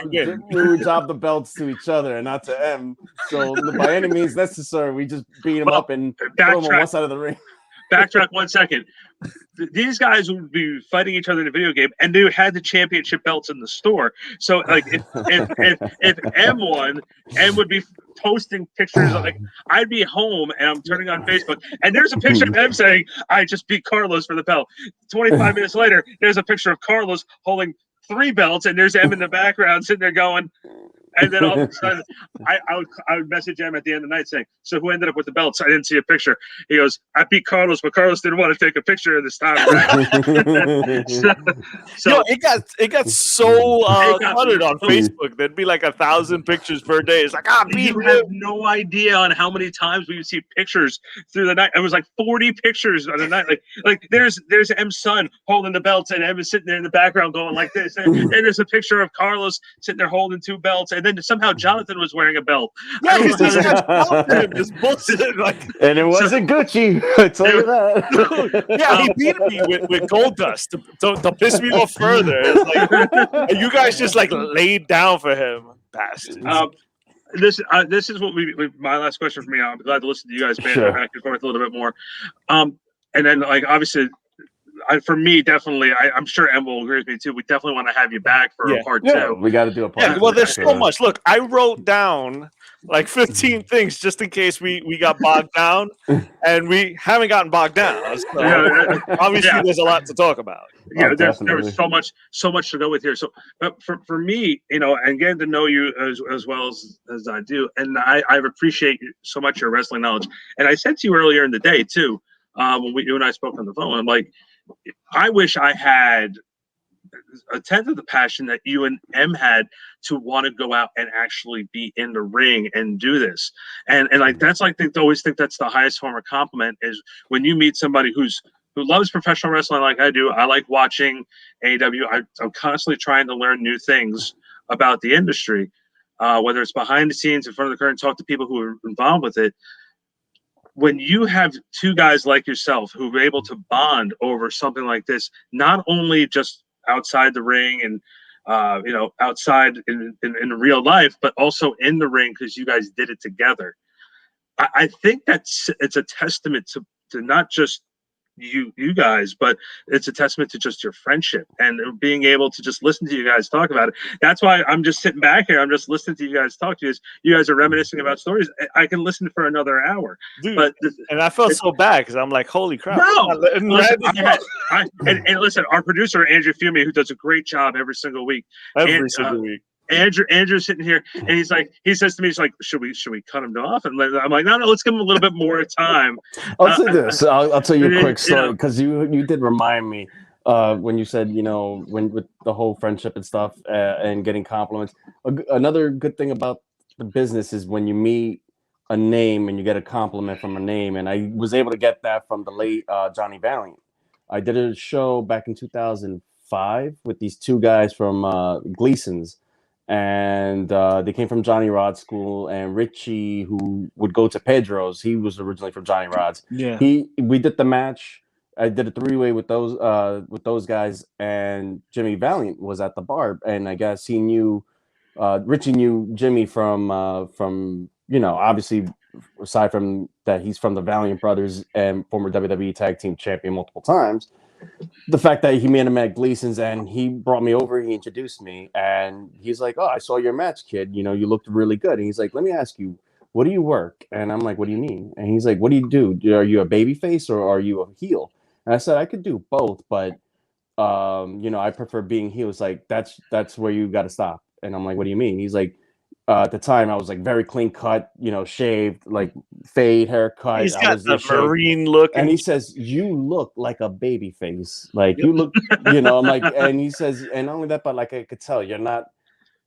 we drop the belts to each other and not to M. So by any means necessary, we just beat him up and throw him on one side of the ring. Backtrack 1 second. These guys would be fighting each other in a video game, and they had the championship belts in the store. So, like, if M won, M would be posting pictures. Like, I'd be home and I'm turning on Facebook, and there's a picture of M saying, "I just beat Carlos for the belt." 25 minutes later, there's a picture of Carlos holding 3 belts, and there's M in the background sitting there going. And then all of a sudden, I would message him at the end of the night saying, "So who ended up with the belts? I didn't see a picture." He goes, "I beat Carlos, but Carlos didn't want to take a picture this time." so it got so cluttered on Facebook. There'd be like 1,000 pictures per day. It's like, you have no idea on how many times we would see pictures through the night. It was like 40 pictures on the night. Like there's M's son holding the belts, and M is sitting there in the background going like this. And there's a picture of Carlos sitting there holding 2 belts. And then somehow Jonathan was wearing a belt. Yeah, this bullshit. Like, and it wasn't Gucci. I tell you that. Yeah, he beat me with gold dust to piss me off further. It's like, you guys just like laid down for him, bastards. This is what my last question for me. I'm glad to listen to you guys banter back and forth a little bit more. And then like obviously. For me, definitely, I'm sure Em will agree with me too. We definitely want to have you back for a part 2. We got to do a part 2. Well, there's so much. Look, I wrote down like 15 things just in case we got bogged down, and we haven't gotten bogged down. So obviously, there's a lot to talk about. Yeah, there was so much to go with here. So, but for me, and getting to know you as well as I do, and I appreciate so much your wrestling knowledge. And I said to you earlier in the day too, when you and I spoke on the phone, I'm like, I wish I had a tenth of the passion that you and M had to want to go out and actually be in the ring and do this. And like that's like they always think that's the highest form of compliment is when you meet somebody who loves professional wrestling like I do. I like watching AEW. I'm constantly trying to learn new things about the industry, whether it's behind the scenes, in front of the curtain, talk to people who are involved with it. When you have 2 guys like yourself who are able to bond over something like this, not only just outside the ring and outside in real life, but also in the ring because you guys did it together, I think it's a testament to not just you guys, but it's a testament to just your friendship and being able to just listen to you guys talk about it. That's why I'm just sitting back here. I'm just listening to you guys talk to you. You guys are reminiscing about stories. I can listen for another hour. Dude, and I felt so bad because I'm like, holy crap. No, listen, our producer, Andrew Fumey, who does a great job every single week. Every single week. Andrew's sitting here and he says to me, he's like, should we cut him off? And I'm like, no, let's give him a little bit more time. I'll say this. I'll tell you a quick story because you did remind me when you said, when with the whole friendship and stuff and getting compliments. Another good thing about the business is when you meet a name and you get a compliment from a name. And I was able to get that from the late Johnny Valiant. I did a show back in 2005 with these 2 guys from Gleason's. And they came from Johnny Rod's school, and Richie, who would go to Pedro's, he was originally from Johnny Rod's. Yeah, we did the match. I did a 3-way with those guys, and Jimmy Valiant was at the bar, and I guess he knew Richie knew Jimmy from obviously aside from that he's from the Valiant Brothers and former WWE Tag Team Champion multiple times. The fact that he made him at Gleason's and he brought me over, he introduced me, and he's like, "Oh, I saw your match, kid. You looked really good." And he's like, "Let me ask you, what do you work?" And I'm like, "What do you mean?" And he's like, "What do you do? Are you a baby face or are you a heel?" And I said, "I could do both, but I prefer being heel." It's like that's where you got to stop. And I'm like, "What do you mean?" He's like, at the time I was like very clean cut, shaved, like fade haircut. He's got the marine look, and he says, "You look like a baby face. Like you look, I'm like," and he says, and not only that, but like I could tell you're not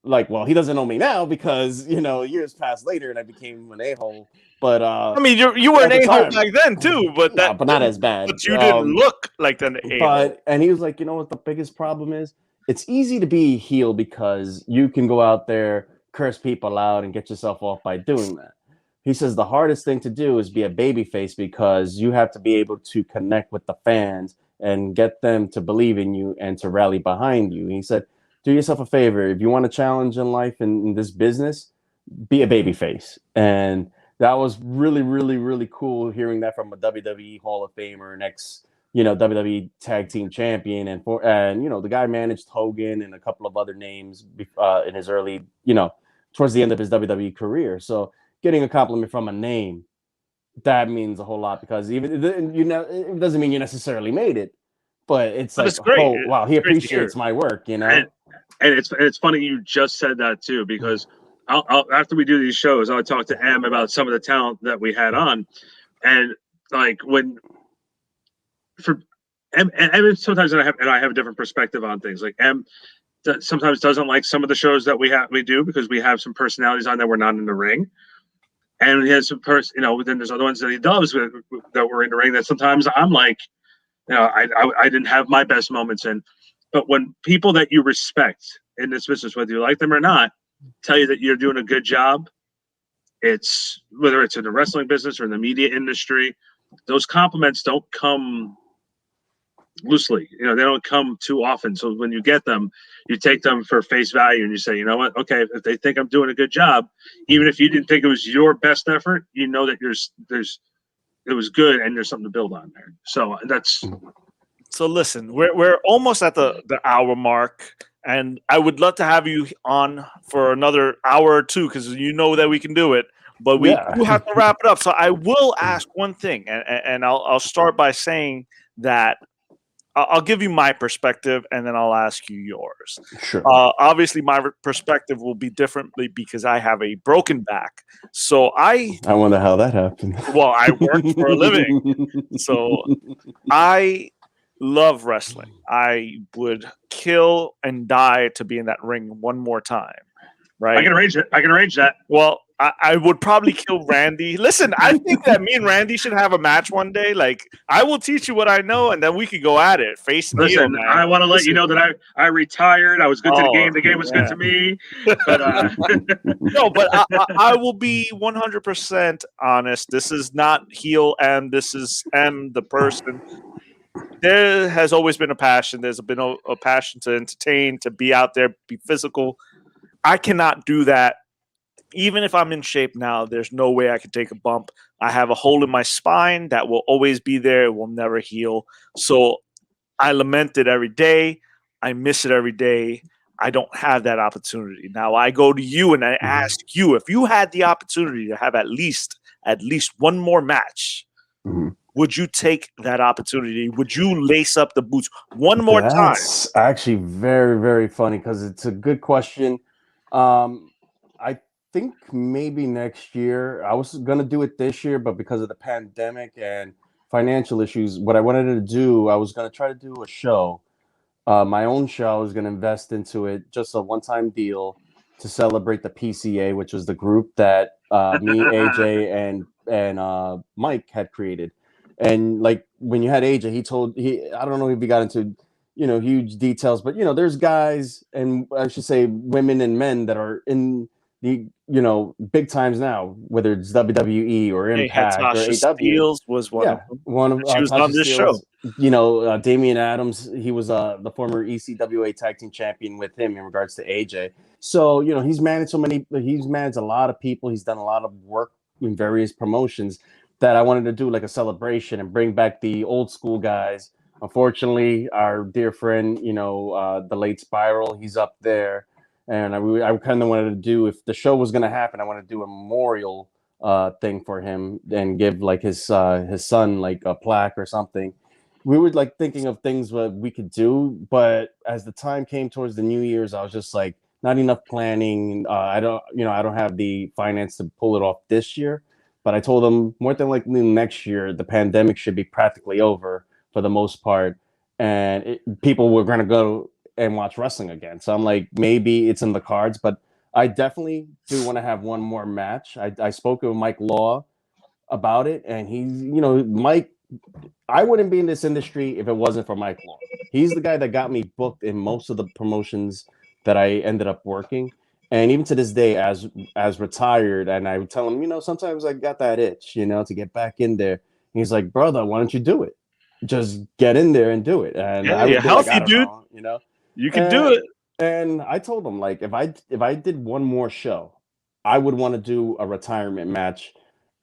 like, well, he doesn't know me now because years passed later and I became an a-hole. But I mean, you were at an the a-hole time, back then too, but no, but not as bad. but you didn't look like an a-hole. And he was like, you know what the biggest problem is? It's easy to be a heel because you can go out there, curse people out, and get yourself off by doing that. He says the hardest thing to do is be a babyface because you have to be able to connect with the fans and get them to believe in you and to rally behind you. He said, do yourself a favor. If you want a challenge in life in this business, be a babyface. And that was really, really, really cool hearing that from a WWE Hall of Famer and WWE Tag Team Champion, and the guy managed Hogan and a couple of other names in his early, towards the end of his WWE career. So getting a compliment from a name, that means a whole lot because even it doesn't mean you necessarily made it, but it's like, it's great. oh wow, he appreciates my work, And it's funny you just said that too, because I'll after we do these shows, I'll talk to M about some of the talent that we had on, and like when for M sometimes I have a different perspective on things. Like M sometimes doesn't like some of the shows that we do because we have some personalities on that we're not in the ring, and he has some then there's other ones that he does that were in the ring that sometimes I'm like, I didn't have my best moments in. But when people that you respect in this business, whether you like them or not, tell you that you're doing a good job, it's whether it's in the wrestling business or in the media industry, those compliments don't come loosely. They don't come too often. So when you get them, you take them for face value and you say, you know what? Okay, if they think I'm doing a good job, even if you didn't think it was your best effort, you know that it was good and there's something to build on there. So that's. So listen, we're almost at the hour mark, and I would love to have you on for another hour or two because you know that we can do it. But we do have to wrap it up. So I will ask one thing, and I'll start by saying that I'll give you my perspective, and then I'll ask you yours. Sure. Obviously, my perspective will be differently because I have a broken back. So I wonder how that happened. Well, I work for a living, so I love wrestling. I would kill and die to be in that ring one more time. Right? I can arrange that. Well, I would probably kill Randy. Listen, I think that me and Randy should have a match one day. Like, I will teach you what I know, and then we could go at it. Listen, I want to let you know that I retired. I was good to the game. The game was good to me. But no, but I will be 100% honest. This is not heel M. This is M, the person. There has always been a passion. There's been a passion to entertain, to be out there, be physical. I cannot do that. Even if I'm in shape now, there's no way I can take a bump. I have a hole in my spine that will always be there. It will never heal. So I lament it every day. I miss it every day. I don't have that opportunity. Now I go to you and I ask you, if you had the opportunity to have at least one more match, would you take that opportunity? Would you lace up the boots one more time? That's actually very, very funny because it's a good question. I think maybe next year. I was going to do it this year, but because of the pandemic and financial issues, what I wanted to do, I was going to try to do a show, my own show. I was going to invest into it, just a one-time deal to celebrate the PCA, which was the group that me, AJ, and Mike had created. And like when you had AJ, I don't know if he got into huge details, but there's guys, and I should say women and men that are in the big times now, whether it's WWE or Impact or AEW. Steels was one of them. One of she was Tasha on this Steelz, show. Damian Adams, he was the former ECWA tag team champion with him in regards to AJ. So he's managed a lot of people. He's done a lot of work in various promotions that I wanted to do like a celebration and bring back the old school guys. Unfortunately, our dear friend, the late Spiral, he's up there. And I kind of wanted to do, if the show was going to happen, I want to do a memorial thing for him and give like his son like a plaque or something. We were like thinking of things that we could do, but as the time came towards the New Year's, I was just like, not enough planning. I don't have the finance to pull it off this year. But I told them more than likely next year, the pandemic should be practically over for the most part. And people were going to go and watch wrestling again. So I'm like, maybe it's in the cards, but I definitely do want to have one more match. I spoke with Mike Law about it, and he's, Mike, I wouldn't be in this industry if it wasn't for Mike Law. He's the guy that got me booked in most of the promotions that I ended up working. And even to this day, as retired, and I would tell him, sometimes I got that itch, to get back in there. And he's like, brother, why don't you do it? Just get in there and do it. And Yeah, I would you're be healthy, like, I don't dude. know, You can do it. And I told him, like, if I did one more show, I would want to do a retirement match.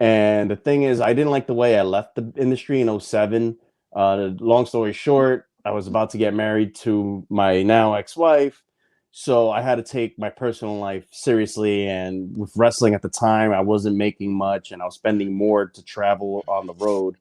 And the thing is, I didn't like the way I left the industry in 07. Long story short, I was about to get married to my now ex-wife. So I had to take my personal life seriously. And with wrestling at the time, I wasn't making much and I was spending more to travel on the road,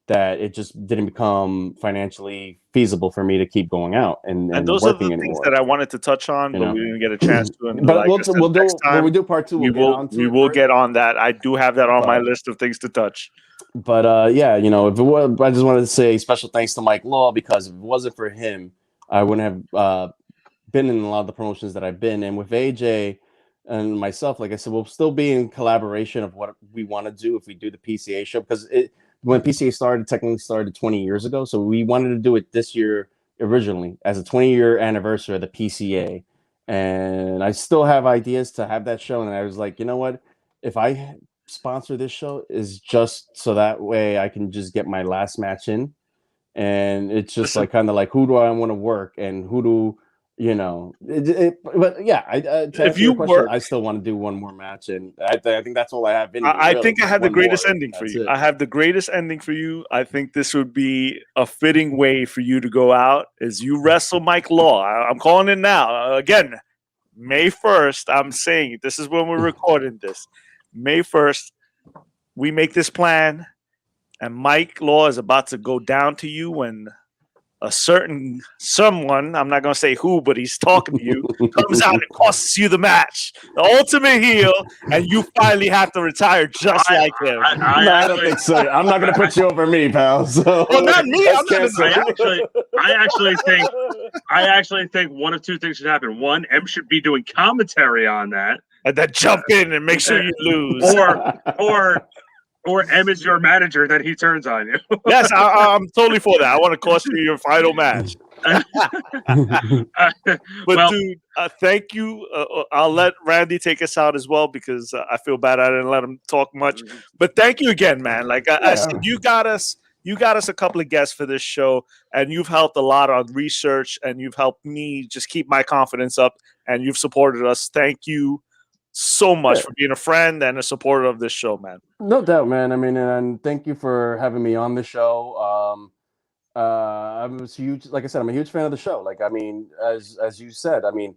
that it just didn't become financially feasible for me to keep going out and those are working the things anymore. that I wanted to touch on, but we didn't get a chance to. And But like I said, next time, when we do part 2, we'll get on to we it will further. get on that. I do have that on my list of things to touch. But yeah, if it was, I just wanted to say special thanks to Mike Law, because if it wasn't for him, I wouldn't have been in a lot of the promotions that I've been. And with AJ and myself, like I said, we'll still be in collaboration of what we want to do if we do the PCA show, because when PCA started, technically started 20 years ago. So we wanted to do it this year originally as a 20-year anniversary of the PCA. And I still have ideas to have that show. And I was like, you know what? If I sponsor this show, is just so that way I can just get my last match in. And it's just like kind of like, who do I want to work and who do but yeah, to answer your question, I still want to do one more match, and I think that's all I have in me. I think I have the greatest ending for you. I have the greatest ending for you. I think this would be a fitting way for you to go out as you wrestle Mike Law. I'm calling it now. Again, May 1st, I'm saying this is when we're recording this. May 1st, we make this plan, and Mike Law is about to go down to you when a certain someone, I'm not going to say who, but he's talking to you, comes out and costs you the match. The ultimate heel, and you finally have to retire just like him. I don't think so. I'm not going to put you over me, pal. So well, not me. I actually think one of two things should happen. One, M should be doing commentary on that. And then jump in and make sure you lose. Or M is your manager, then he turns on you. Yes, I'm totally for that. I want to cost you your final match. But dude, thank you. I'll let Randy take us out as well, because I feel bad I didn't let him talk much. But thank you again, man. Like I said, you got us a couple of guests for this show, and you've helped a lot on research, and you've helped me just keep my confidence up, and you've supported us. Thank you so much for being a friend and a supporter of this show, man. No doubt, man. I mean, and thank you for having me on the show. I was huge. Like I said, I'm a huge fan of the show. Like, I mean, as you said, I mean,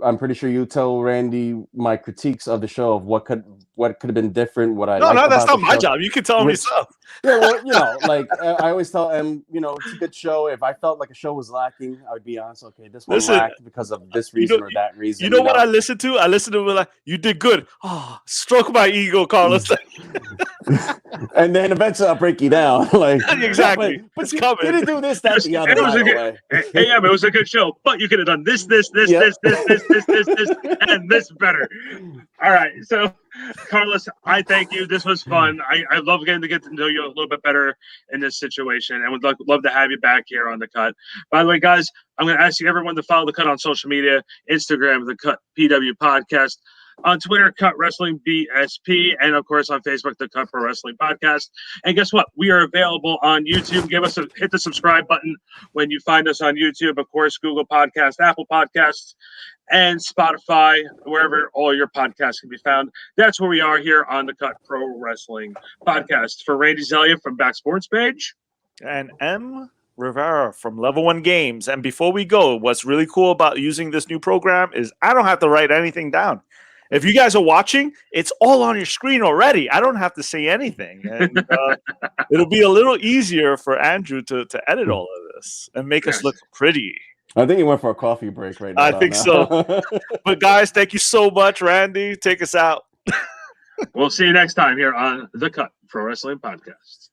I'm pretty sure you tell Randy my critiques of the show of what could have been different. What I no, that's not my job. You can tell me yourself. Yeah, well, like I always tell him, it's a good show. If I felt like a show was lacking, I would be honest. Okay, this one lacked because of this reason or that reason. You know what I listen to? I listen to like, you did good. Oh, stroke my ego, Carlos. And then eventually I'll break you down. Like exactly. But you didn't do this, that, the other. It was a good show, but you could have done this, and this better. All right, so Carlos, I thank you. This was fun. I love getting to know you a little bit better in this situation, and would love to have you back here on The Cut. By the way, guys, I'm going to ask you everyone to follow The Cut on social media: Instagram, The Cut PW Podcast; on Twitter, Cut Wrestling BSP; and of course on Facebook, The Cut Pro Wrestling Podcast. And guess what? We are available on YouTube. Hit the subscribe button when you find us on YouTube. Of course, Google Podcasts, Apple Podcasts, and Spotify, wherever all your podcasts can be found. That's where we are here on the Cut Pro Wrestling Podcast. For Randy Zelia from Back Sports Page. And M. Rivera from Level 1 Games. And before we go, what's really cool about using this new program is I don't have to write anything down. If you guys are watching, it's all on your screen already. I don't have to say anything. And it'll be a little easier for Andrew to edit all of this and make us look pretty. I think he went for a coffee break right now. I think so. But guys, thank you so much, Randy. Take us out. We'll see you next time here on The Cut Pro Wrestling Podcast.